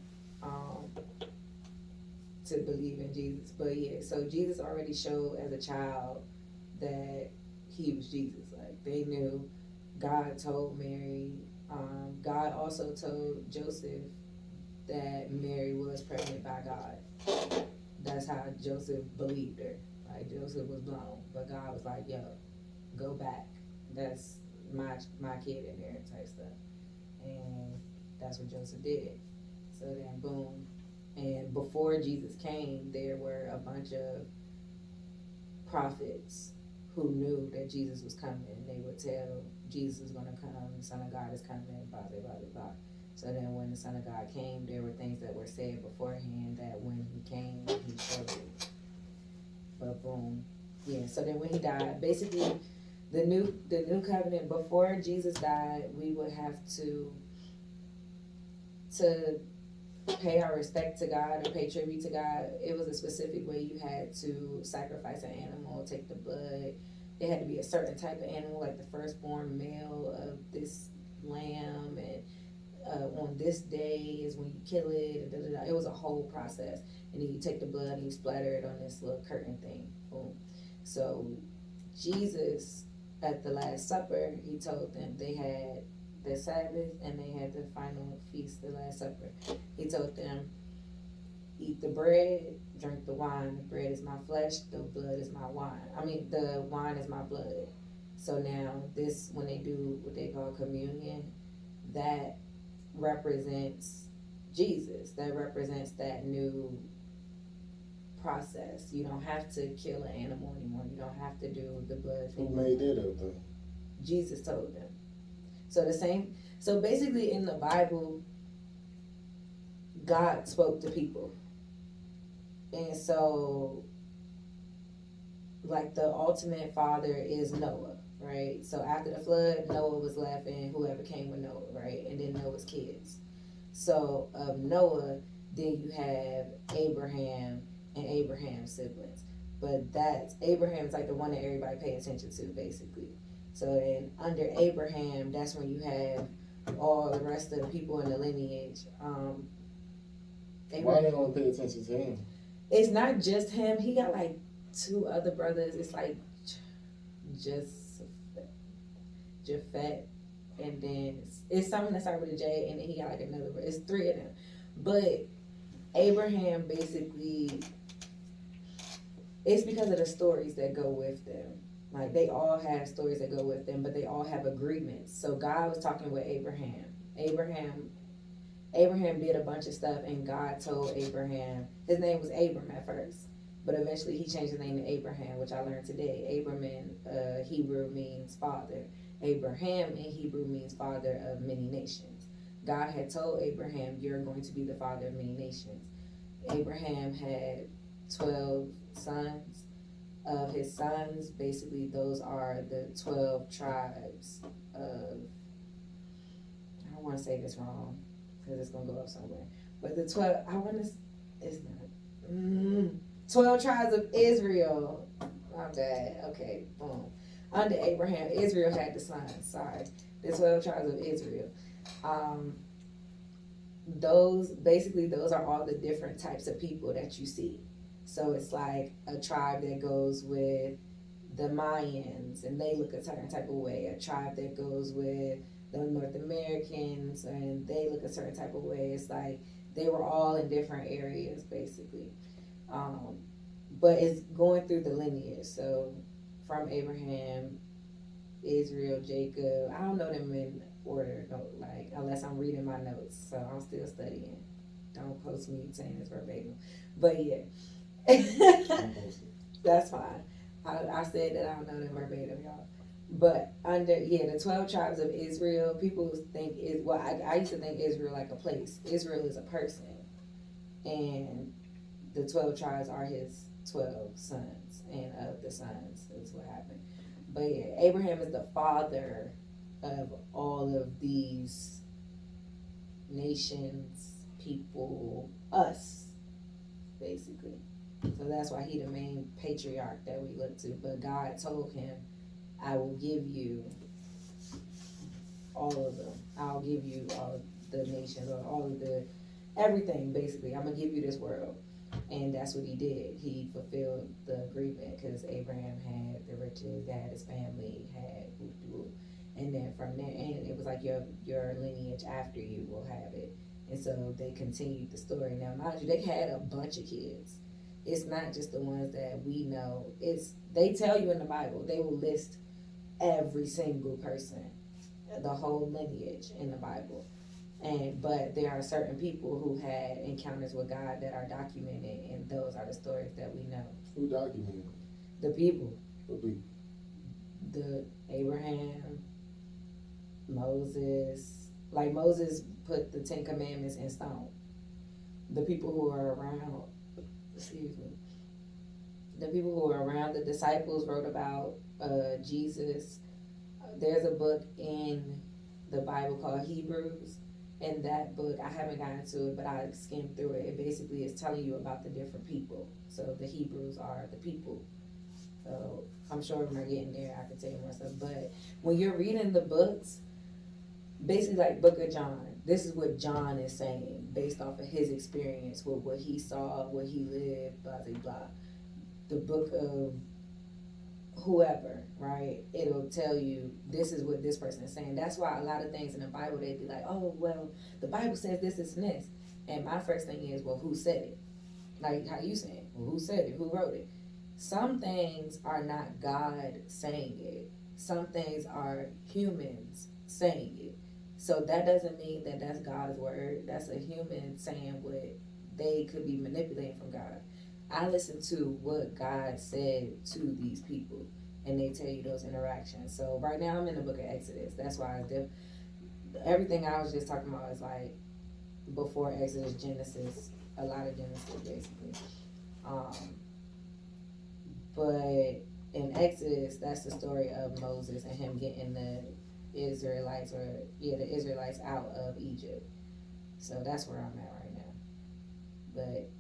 to believe in Jesus. But yeah, so Jesus already showed as a child that he was Jesus. Like they knew. God told Mary. God also told Joseph that Mary was pregnant by God. That's how Joseph believed her. Like Joseph was blown, but God was like, "Yo, go back. That's my kid in there," type stuff. And that's what Joseph did. So then, boom. And before Jesus came, there were a bunch of prophets who knew that Jesus was coming. They would tell Jesus is going to come, the Son of God is coming, blah, blah, blah, blah, blah. So then when the Son of God came, there were things that were said beforehand that when he came, he showed it. But boom. Yeah, so then when he died, basically the new covenant, before Jesus died, we would have to pay our respect to God or pay tribute to God. It was a specific way you had to sacrifice an animal, take the blood. It had to be a certain type of animal, like the firstborn male of this lamb, and on this day is when you kill it. Da, da, da. It was a whole process, and then you take the blood and you splatter it on this little curtain thing. Boom. So Jesus, at the Last Supper, he told them they had the Sabbath and they had the final feast, the Last Supper. He told them, eat the bread, drink the wine. The bread is my flesh, the blood is my wine. I mean, the wine is my blood. So now this, when they do what they call communion, that represents Jesus. That represents that new process. You don't have to kill an animal anymore. You don't have to do the blood thing. Who made that up, though? Jesus told them. So basically in the Bible, God spoke to people. And so, like, the ultimate father is Noah, right? So after the flood, Noah was left and whoever came with Noah, right? And then Noah's kids. So of Noah, then you have Abraham and Abraham's siblings. But that's Abraham's like the one that everybody pay attention to, basically. So then under Abraham, that's when you have all the rest of the people in the lineage. Why they don't pay attention to him? It's not just him. He got like two other brothers. It's like just Japhet, and then it's something that started with a J, and then he got like another. It's three of them. But Abraham basically, it's because of the stories that go with them. Like they all have stories that go with them, but they all have agreements. So God was talking with Abraham. Abraham did a bunch of stuff, and God told Abraham, his name was Abram at first, but eventually he changed his name to Abraham, which I learned today. Abram in Hebrew means father. Abraham in Hebrew means father of many nations. God had told Abraham, you're going to be the father of many nations. Abraham had 12 sons. Of his sons, basically those are the 12 tribes of, I don't want to say this wrong because it's going to go up somewhere, but the 12, I want to, it's not, 12 tribes of Israel. My bad. Okay, boom. Under Abraham, Israel had the sons, sorry. The 12 tribes of Israel. Those are all the different types of people that you see. So it's like a tribe that goes with the Mayans, and they look a certain type of way. A tribe that goes with the North Americans, and they look a certain type of way. It's like they were all in different areas, basically. But it's going through the lineage. So from Abraham, Israel, Jacob. I don't know them in order, no, like unless I'm reading my notes. So I'm still studying. Don't post me saying it's verbatim, but yeah, that's fine. I said that I don't know the verbatim, y'all. But under the 12 tribes of Israel, people think is well. I used to think Israel like a place. Israel is a person, and the 12 tribes are his 12 sons, and of the sons is what happened. But yeah, Abraham is the father of all of these nations, people, us, basically. So that's why he the main patriarch that we look to. But God told him, I will give you all of them. I'll give you all of the nations or all of the everything, basically. I'm going to give you this world. And that's what he did. He fulfilled the agreement because Abraham had the riches, had his family, had and then from there, and it was like your lineage after you will have it. And so they continued the story. Now, mind you, they had a bunch of kids. It's not just the ones that we know. They tell you in the Bible. They will list every single person, the whole lineage in the Bible. But there are certain people who had encounters with God that are documented, and those are the stories that we know. Who documented? The people. Who people? The Abraham, Moses. Like Moses put the 10 Commandments in stone. The people who are around, excuse me, the people who are around the disciples wrote about Jesus. There's a book in the Bible called Hebrews. In that book, I haven't gotten to it, but I skimmed through it. It basically is telling you about the different people. So the Hebrews are the people. So I'm sure when we're getting there, I can tell you more stuff. But when you're reading the books, basically like Book of John, this is what John is saying based off of his experience with what he saw, what he lived, blah, blah, blah. The book of whoever, right? It'll tell you this is what this person is saying. That's why a lot of things in the Bible, they'd be like, oh, well, the Bible says this, this, and this. And my first thing is, well, who said it? Like how you saying? Well, who said it? Who wrote it? Some things are not God saying it. Some things are humans saying it. So that doesn't mean that that's God's word. That's a human saying what they could be manipulating from God. I listen to what God said to these people, and they tell you those interactions. So right now I'm in the book of Exodus. That's why everything I was just talking about is like before Exodus, Genesis, a lot of Genesis basically. But in Exodus, that's the story of Moses and him getting the Israelites out of Egypt. So that's where I'm at right now. But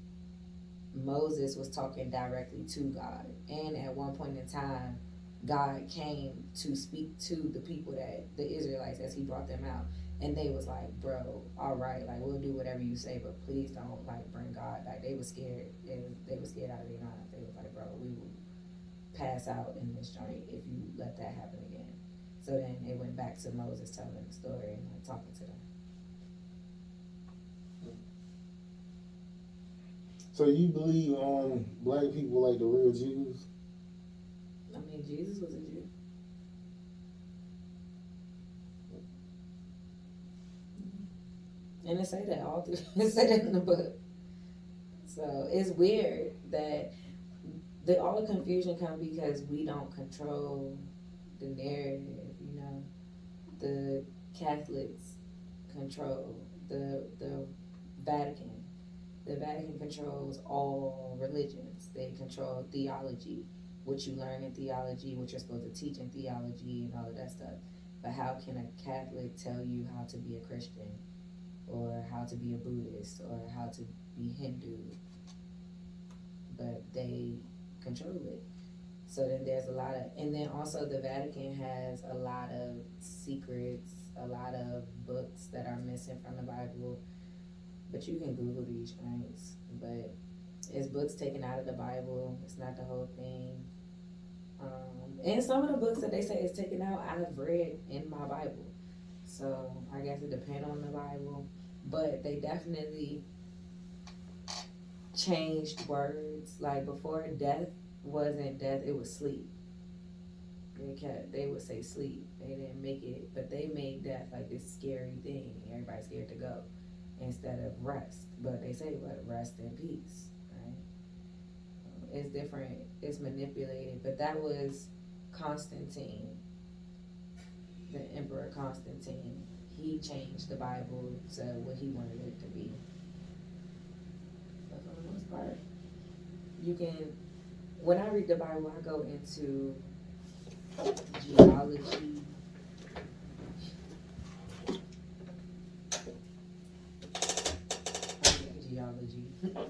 Moses was talking directly to God. And at one point in time, God came to speak to the people the Israelites, as he brought them out. And they was like, bro, all right, like, we'll do whatever you say, but please don't, like, bring God back. They were scared. They were scared out of their minds. They was like, bro, we will pass out in this joint if you let that happen again. So then it went back to Moses telling them the story and like, talking to them. So you believe black people like the real Jews? I mean, Jesus was a Jew. And it say that all through, it say that in the book. So it's weird that all the confusion comes because we don't control the narrative, you know. The Catholics control the Vatican. The Vatican controls all religions. They control theology, what you learn in theology, what you're supposed to teach in theology, and all of that stuff. But how can a Catholic tell you how to be a Christian, or how to be a Buddhist, or how to be Hindu? But they control it. So then there's a lot of, and then also the Vatican has a lot of secrets, a lot of books that are missing from the Bible. But you can Google these things. But it's books taken out of the Bible. It's not the whole thing. And some of the books that they say is taken out, I have read in my Bible. So I guess it depends on the Bible. But they definitely changed words. Like before, death wasn't death, it was sleep. They would say sleep. They didn't make it, but they made death like this scary thing. Everybody's scared to go instead of rest. But they say what? Rest in peace, right? It's different. It's manipulated. But that was Constantine, the Emperor Constantine. He changed the Bible to what he wanted it to be. But for the most part, you can. When I read the Bible, I go into geology,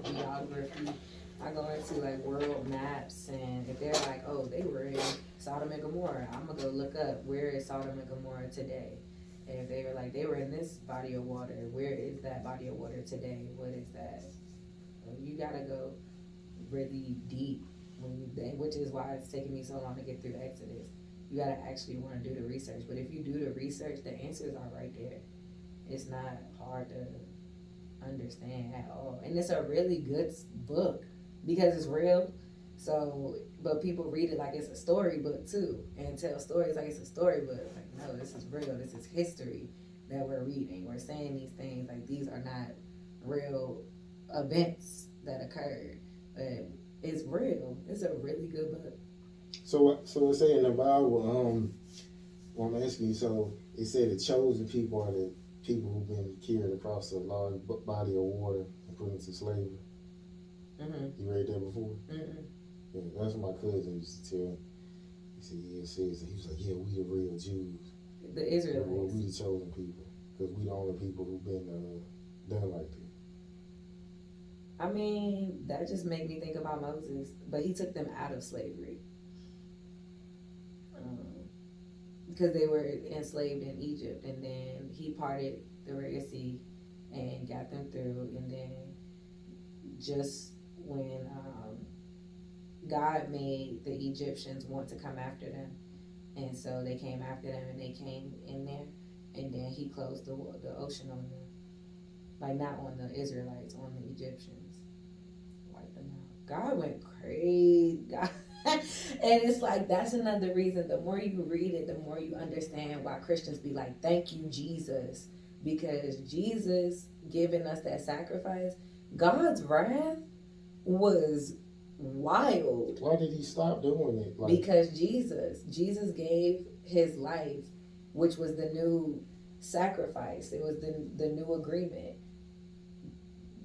geography. I go into like world maps, and if they're like, oh, they were in Sodom and Gomorrah, I'm gonna go look up where is Sodom and Gomorrah today. And if they were like, they were in this body of water, where is that body of water today? What is that? You gotta go really deep, which is why it's taking me so long to get through Exodus. You gotta actually want to do the research. But if you do the research, the answers are right there. It's not hard to understand at all. And it's a really good book because it's real. So, but people read it like it's a storybook too, and tell stories like it's a storybook. Like, no, this is real. This is history that we're reading. We're saying these things like these are not real events that occurred, but it's real. It's a really good book. So it say in the Bible, well, I'm asking you, so it said the chosen people are the people who've been carried across a large body of water and put into slavery. Mm-hmm. You read that before? Mm-hmm. Yeah, that's what my cousin used to tell. He said, yeah, it says, he was like, yeah, we the real Jews. The Israelites. We the chosen people. Because we the only people who've been done like that. I mean, that just made me think about Moses, but he took them out of slavery. Because they were enslaved in Egypt, and then he parted the Red Sea and got them through, and then just when God made the Egyptians want to come after them, and so they came after them, and they came in there, and then he closed the ocean on them, like not on the Israelites, on the Egyptians, wiped them out. God went crazy. God. And it's like that's another reason, the more you read it, the more you understand why Christians be like, thank you, Jesus. Because Jesus giving us that sacrifice, God's wrath was wild. Why did he stop doing it? Because Jesus gave his life, which was the new sacrifice. It was the new agreement.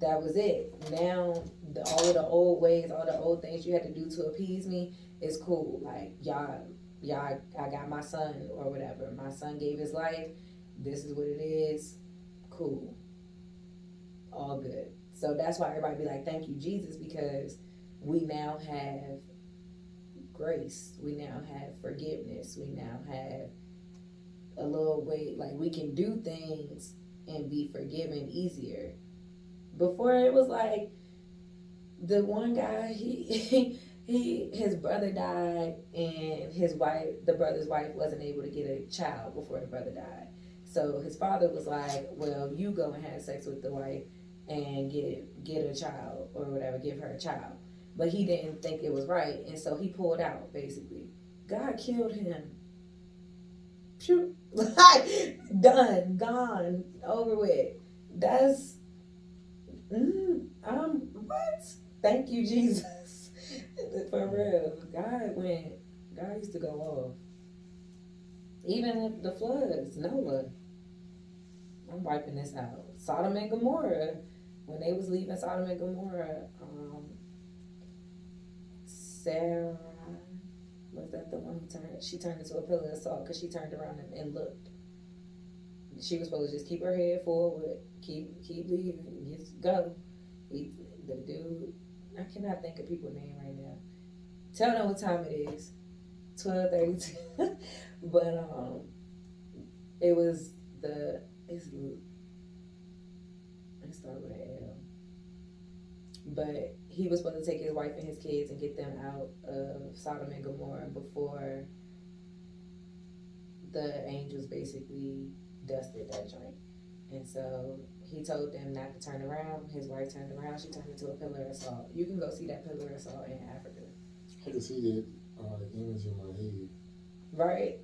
That was it. Now, all of the old ways, all the old things you had to do to appease me is cool. Like, y'all, I got my son or whatever. My son gave his life. This is what it is. Cool. All good. So that's why everybody be like, thank you, Jesus, because we now have grace. We now have forgiveness. We now have a little way, like we can do things and be forgiven easier. Before it was like the one guy, his brother died, and the brother's wife wasn't able to get a child before the brother died. So his father was like, well, you go and have sex with the wife and get a child or whatever, give her a child. But he didn't think it was right, and so he pulled out, basically. God killed him. Shoot. Done, gone, over with. That's what? Thank you, Jesus. For real. God used to go off. Even the floods, Noah. I'm wiping this out. Sodom and Gomorrah. When they was leaving Sodom and Gomorrah, Sarah, was that the one who turned into a pillar of salt because she turned around and looked. She was supposed to just keep her head forward, keep leaving, just go. The dude, I cannot think of people's name right now. Tell them what time it is. 12:32. But it was let's start with an L. But he was supposed to take his wife and his kids and get them out of Sodom and Gomorrah before the angels basically dusted that joint. And so he told them not to turn around. His wife turned around. She turned into a pillar of salt. You can go see that pillar of salt in Africa. I can see that image in my head. right?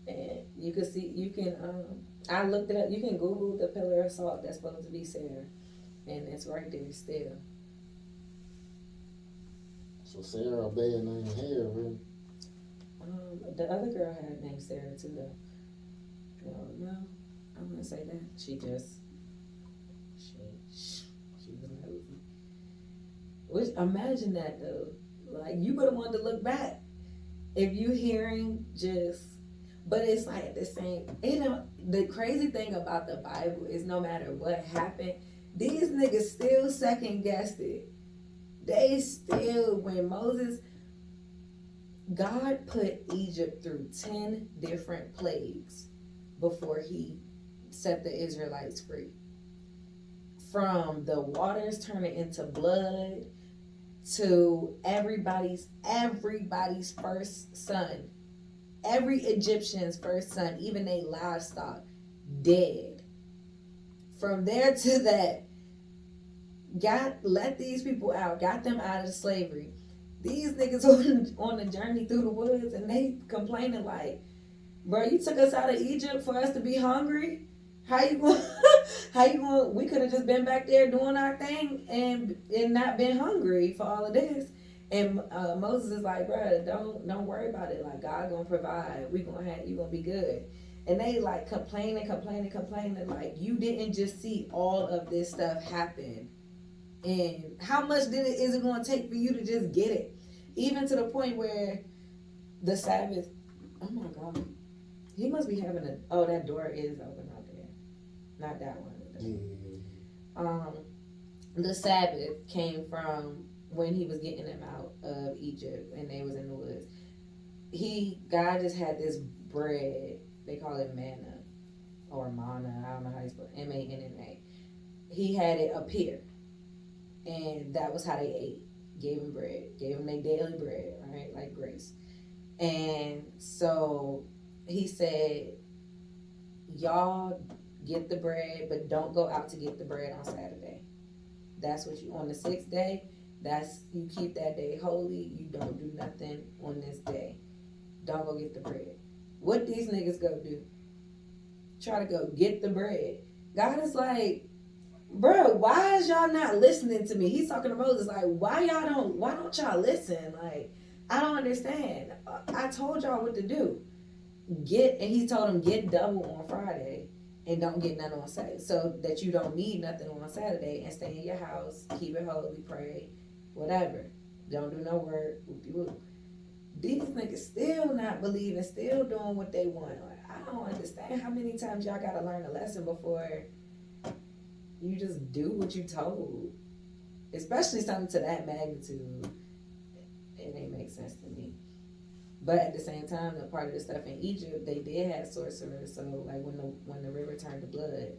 And you can see, I looked it up. You can Google the pillar of salt that's supposed to be Sarah, and it's right there still. So Sarah a bad name here, really. The other girl had a name Sarah too, though. Well, no, I wouldn't say that. She was nosy. Which imagine that though. Like you would have wanted to look back if you hearing just. But it's like the same. The crazy thing about the Bible is no matter what happened, these niggas still second guessed it. They still, when Moses, God put Egypt through 10 different plagues before he set the Israelites free. From the waters turning into blood to everybody's first son. Every Egyptian's first son, even their livestock, dead. From there to that, God let these people out, got them out of slavery. These niggas on the journey through the woods, and they complaining like, bro, you took us out of Egypt for us to be hungry? How you going? How you going? We could have just been back there doing our thing and not been hungry for all of this. And Moses is like, bro, don't worry about it. Like God gonna provide. You gonna be good. And they like complaining. Like you didn't just see all of this stuff happen. And how much is it gonna take for you to just get it? Even to the point where the Sabbath. Oh my God, he must be having a. Oh, that door is open out there. Not that one. The Sabbath came from when he was getting them out of Egypt and they was in the woods. God just had this bread. They call it manna or mana. I don't know how you spell it. MANNA. He had it appear, and that was how they ate. Gave them bread. Gave them their daily bread, right? Like grace. And so he said, y'all get the bread, but don't go out to get the bread on Saturday. That's what you, on the 6th day, you keep that day holy. You don't do nothing on this day. Don't go get the bread. What these niggas go do? Try to go get the bread. God is like, bro, why is y'all not listening to me? He's talking to Moses like, why don't y'all listen? Like, I don't understand. I told y'all what to do. And he told them get double on Friday and don't get none on Saturday, so that you don't need nothing on Saturday and stay in your house, keep it holy, pray, whatever. Don't do no work. These niggas still not believing, still doing what they want. Like, I don't understand how many times y'all gotta learn a lesson before you just do what you told. Especially something to that magnitude. It ain't make sense to me. But at the same time, the part of the stuff in Egypt, they did have sorcerers. So like when the river turned to blood,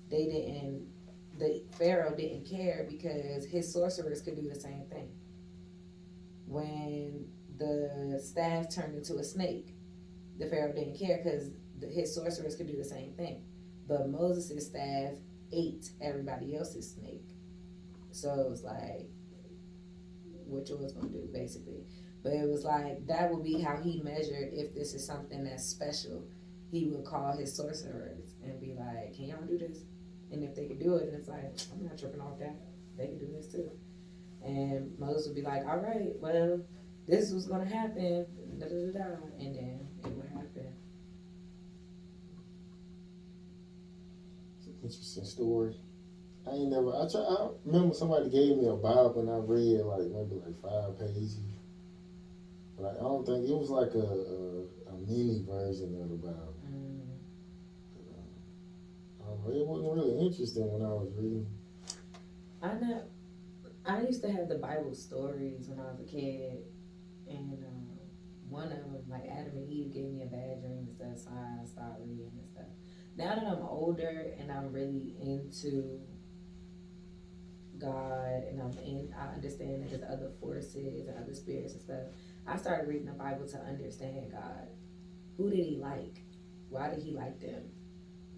the Pharaoh didn't care because his sorcerers could do the same thing. When the staff turned into a snake, the Pharaoh didn't care because his sorcerers could do the same thing. But Moses' staff ate everybody else's snake. So it was like, what yours gonna do, basically. But it was like, that would be how he measured if this is something that's special. He would call his sorcerers and be like, can y'all do this? And if they could do it, it's like, I'm not tripping off that. They can do this too. And Moses would be like, all right, well, this was going to happen, da, da, da, da. And then it would happen. It's an interesting story. I remember somebody gave me a Bible and I read maybe 5 pages. But I don't think, it was like a mini version of the Bible. It wasn't really interesting when I was reading. I used to have the Bible stories when I was a kid, and one of them, like Adam and Eve, gave me a bad dream and stuff, so I started reading and stuff. Now that I'm older and I'm really into God and I understand that there's other forces and other spirits and stuff, I started reading the Bible to understand God. Who did he like? Why did he like them?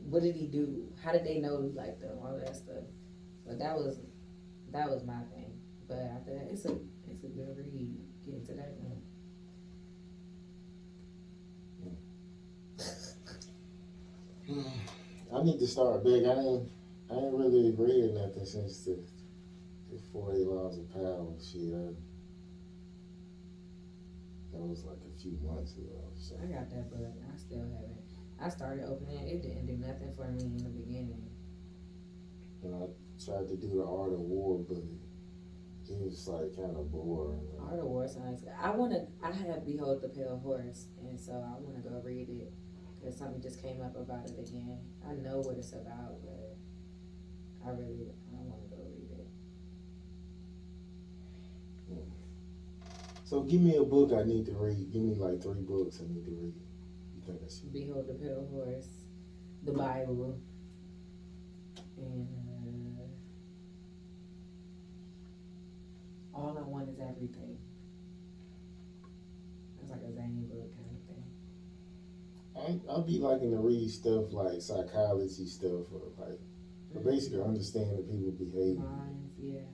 What did he do? How did they know he liked them? All that stuff. So that was my thing. But after that, it's a good read. Get into that one. I need to start back. I ain't really read nothing since the 40 Laws of Power shit. That was like a few months ago. So. I got that book. I still haven't. I started opening it. It didn't do nothing for me in the beginning. And I tried to do the Art of War, but it was like kind of boring. Art of War sounds good. I have Behold the Pale Horse, and so I wanna go read it because something just came up about it again. I know what it's about, but I wanna go read it. So give me a book I need to read. Give me like 3 books I need to read. You think I should? Behold the Pale Horse, the Bible, and All I Want Is Everything. That's like a zany book kind of thing. I'll be liking to read stuff like psychology stuff, or like basically understanding people's behavior. Minds, yeah.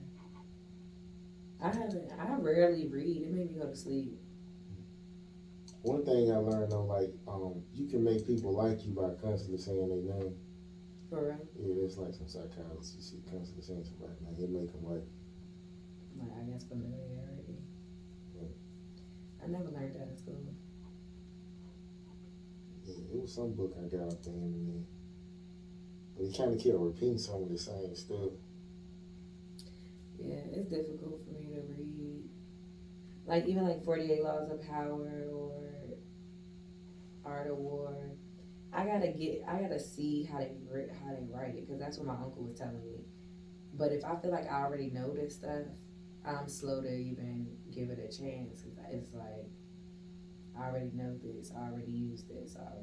I rarely read. It made me go to sleep. One thing I learned though, like, you can make people like you by constantly saying their name. For real? Yeah, that's like some psychology shit. Constantly saying somebody's name, it make them like. Like, I guess familiarity. Yeah. I never learned that in school. Yeah, it was some book I got up there in there. But it kind of kept repeating some of the same stuff. Yeah, it's difficult for me to read. Like, even like 48 Laws of Power or Art of War. I gotta see how they write it, because that's what my uncle was telling me. But if I feel like I already know this stuff, I'm slow to even give it a chance. Cause it's like, I already know this, I already used this, I've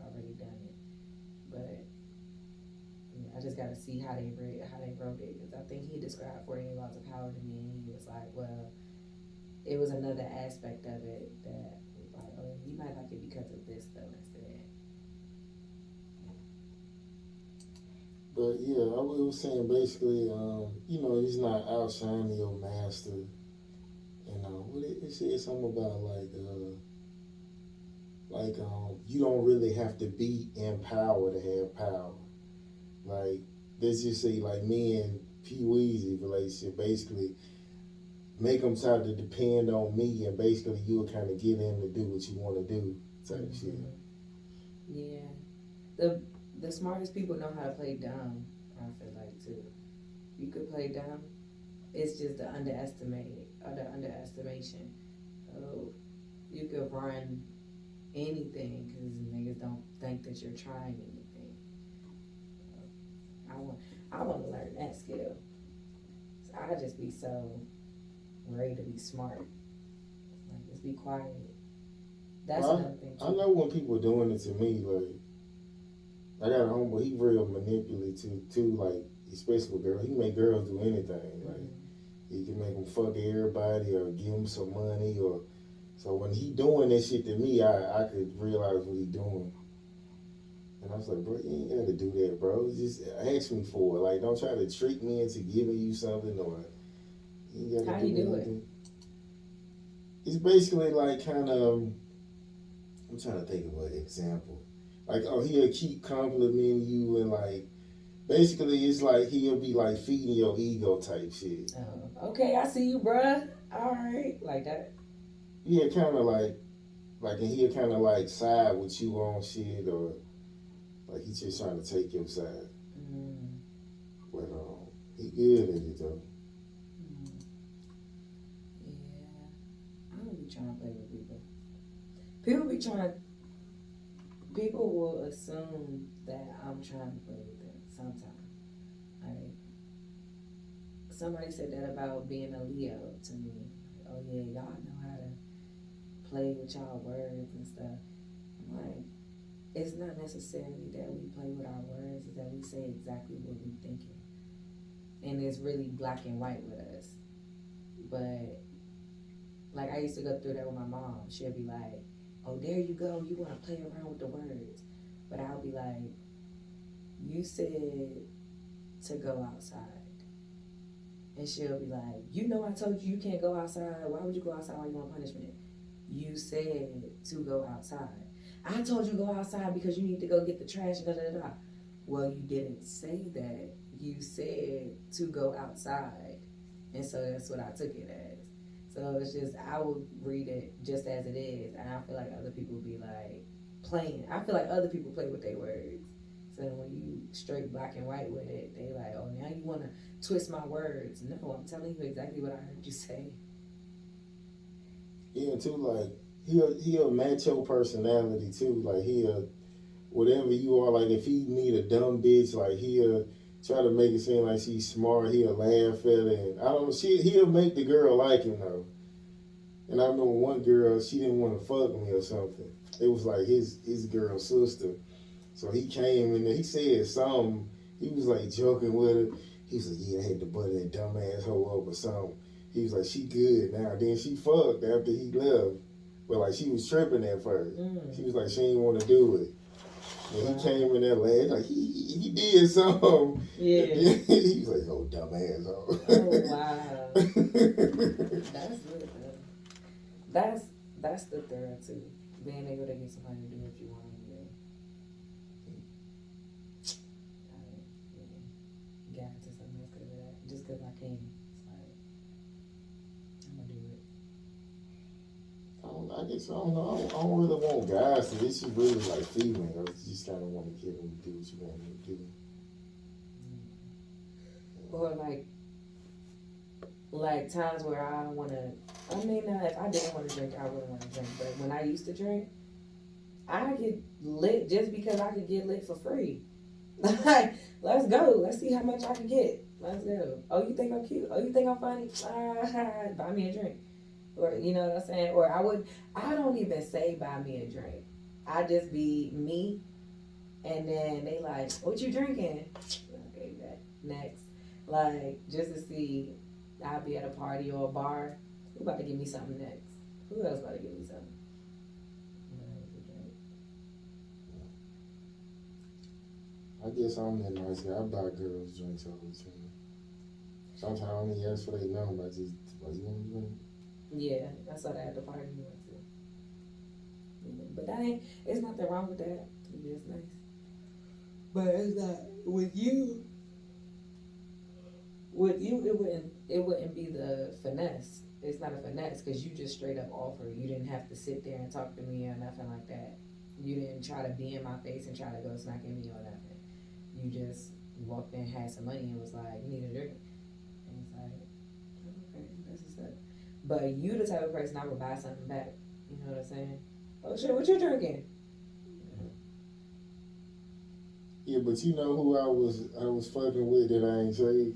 already done it. But yeah, I just gotta see how they wrote it. Because I think he described 48 Laws of Power to me, and he was like, well, it was another aspect of it that was like, oh, you might like it because of this though instead. But yeah, I was saying basically, he's not outshining your master. And it said something about you don't really have to be in power to have power. Like, let's just say, like, me and P. Weezy relationship, basically, make them try to depend on me, and basically you'll kind of get in to do what you want to do, type shit. Yeah. The smartest people know how to play dumb, I feel like, too. You could play dumb. It's just the underestimation. Oh, you could run anything because niggas don't think that you're trying anything. I want to learn that skill. So I just be so ready to be smart. Like, just be quiet. That's another thing too. I know when people doing it to me, like, I got a homeboy, he real manipulative too, like, especially with girls. He make girls do anything. Like, he can make them fuck everybody or give them some money. So when he doing that shit to me, I could realize what he doing. And I was like, bro, you ain't gotta do that, bro. Just ask me for it. Like, don't try to trick me into giving you something, or you ain't gotta How you do it? It's basically like kind of, I'm trying to think of an example. Like, he'll keep complimenting you, and like, basically it's like he'll be like feeding your ego type shit. Okay, I see you, bruh. All right, like that. Yeah, kind of like, and he'll kind of like side with you on shit, or like he's just trying to take your side. But he good at it though. Yeah, I don't be trying to play with people. People will assume that I'm trying to play with them sometimes. Like, somebody said that about being a Leo to me. Oh yeah, y'all know how to play with y'all words and stuff. I'm like, it's not necessarily that we play with our words, it's that we say exactly what we're thinking. And it's really black and white with us. But, like, I used to go through that with my mom. She'll be like, oh, there you go, you want to play around with the words. But I'll be like, you said to go outside. And she'll be like, you know I told you can't go outside. Why would you go outside while you want punishment? You said to go outside. I told you go outside because you need to go get the trash. Da da da. Well, you didn't say that. You said to go outside, and so that's what I took it as. So it's just I would read it just as it is, and I feel like other people be like playing. I feel like other people play with their words. So when you straight black and white with it, they like, oh, now you want to twist my words. No, I'm telling you exactly what I heard you say. Yeah, too, like, he'll match your personality, too. Like, he'll, whatever you are, like, if he need a dumb bitch, like, he'll try to make it seem like she's smart. He'll laugh at her. And I don't know, he'll make the girl like him, though. And I remember one girl, she didn't want to fuck me or something. It was like his girl's sister. So he came in there, he said something. He was like joking with her. He was like, yeah, I had to butt that dumb asshole up or something. He was like, she good now. Then she fucked after he left. But like she was tripping at first. She was like, she ain't want to do it. And he came in there laughing, like he did something. Yeah. He was like, oh, dumb asshole. Oh, wow. That's good, though. That's the third, too. Being able to get somebody to do what you want them to do. Got into something else because of that. Just because I can. It's like, I'm going to do it. I guess I don't know. I don't really want guys to. This is really like females. You just kind of want to get them to do what you want them to do. Or like times where I want to. I mean, if I didn't want to drink, I wouldn't want to drink. But when I used to drink, I get lit just because I could get lit for free. Like, let's go. Let's see how much I can get. Let's go. Oh, you think I'm cute? Oh, you think I'm funny? Buy me a drink. Or, you know what I'm saying? Or I don't even say buy me a drink. I just be me. And then they like, what you drinking? Okay, that next. Like, just to see, I'll be at a party or a bar. Who about to give me something next? Who else about to give me something? I guess I'm that nice guy. I buy girls drinks all the time. Sometimes I don't even ask for their number. I just, like, you want a drink? Yeah, that's what I had the party we went to. Yeah, but it's nothing wrong with that. It's just nice. But it's not with you. With you, it wouldn't be the finesse. It's not a finesse because you just straight up offer. You didn't have to sit there and talk to me or nothing like that. You didn't try to be in my face and try to go smacking me or nothing. You just walked in, had some money, and was like, "You need a drink," and it's like, "Okay, that's what's up." But you the type of person I would buy something back. You know what I'm saying? Oh shit, what you drinking? Yeah, but you know who I was fucking with that I ain't say?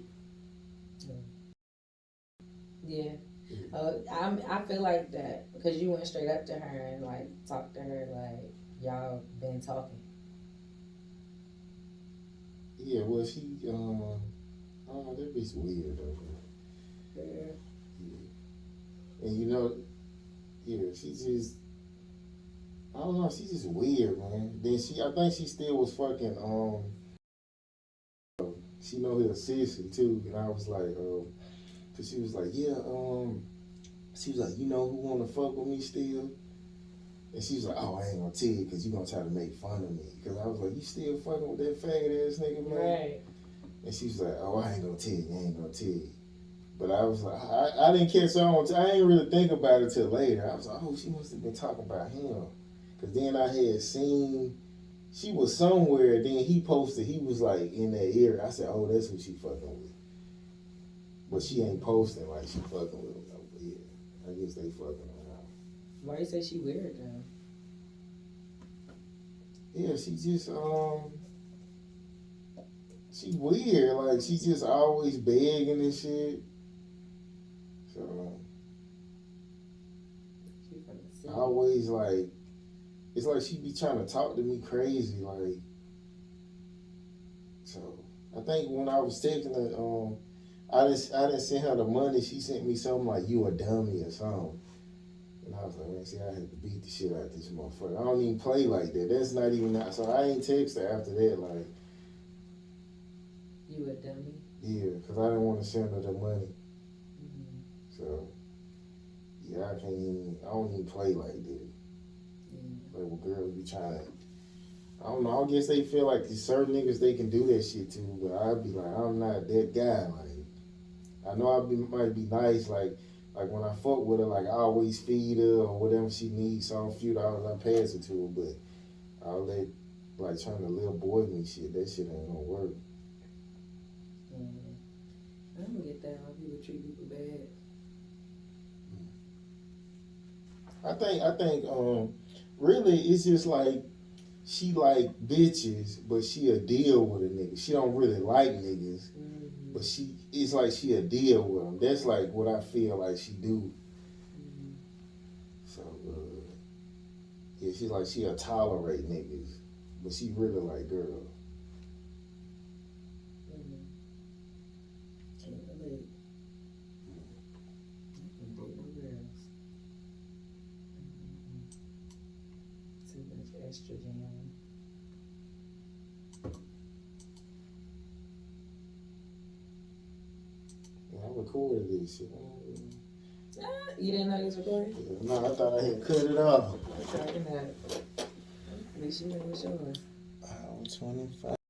Yeah. I feel like that because you went straight up to her and like talked to her like y'all been talking. Yeah, well, she, oh, that bitch weird, though. Yeah. Yeah. And you know, yeah, she just, I don't know, she just weird, man. Then I think she still was fucking, she know her sissy, too. And I was like, cause she was like, yeah, she was like, you know who wanna fuck with me still? And she was like, oh, I ain't gonna tell you because you gonna try to make fun of me. Because I was like, you still fucking with that faggot ass nigga, man? Right. And she was like, oh, I ain't gonna tell you, I ain't gonna tell you. But I was like, I didn't catch on. I ain't really think about it till later. I was like, oh, she must have been talking about him. Because then I had seen, she was somewhere, then he posted, he was like in that area. I said, oh, that's who she fucking with. But she ain't posting like she fucking with him, though. But yeah, I guess they fucking around. Why you say she weird though? Yeah, she just she weird. Like she just always begging and shit. So I always like, it's like she be trying to talk to me crazy. Like, so I think when I was texting her, I didn't send her the money. She sent me something like you a dummy or something. And I was like, man, see, I had to beat the shit out of this motherfucker. I don't even play like that. That's not even that. So I ain't text her after that, like. You a dummy? Yeah, because I didn't want to send her the money. So, yeah, I don't even play like that. Like, well, girls be trying to, I don't know, I guess they feel like there's certain niggas they can do that shit to, but I'd be like, I'm not that guy. Like, I know might be nice, like when I fuck with her, like I always feed her or whatever she needs, so a few dollars I pass it to her, but I'll let, like, trying to little boy me shit, that shit ain't gonna work. I don't get that how people treat people bad. I think, really it's just like, she like bitches, but she'll deal with a nigga. She don't really like niggas, but it's like she'll deal with them. That's like what I feel like she do. So, yeah, she's like, she'll tolerate niggas, but she really like girls. Can't relate. I can date no girls. Too much estrogen. I recorded this shit. You didn't know you was recording? Yeah, no, I thought I had cut it off. What are you talking about? At least you know what's yours. Hour 25.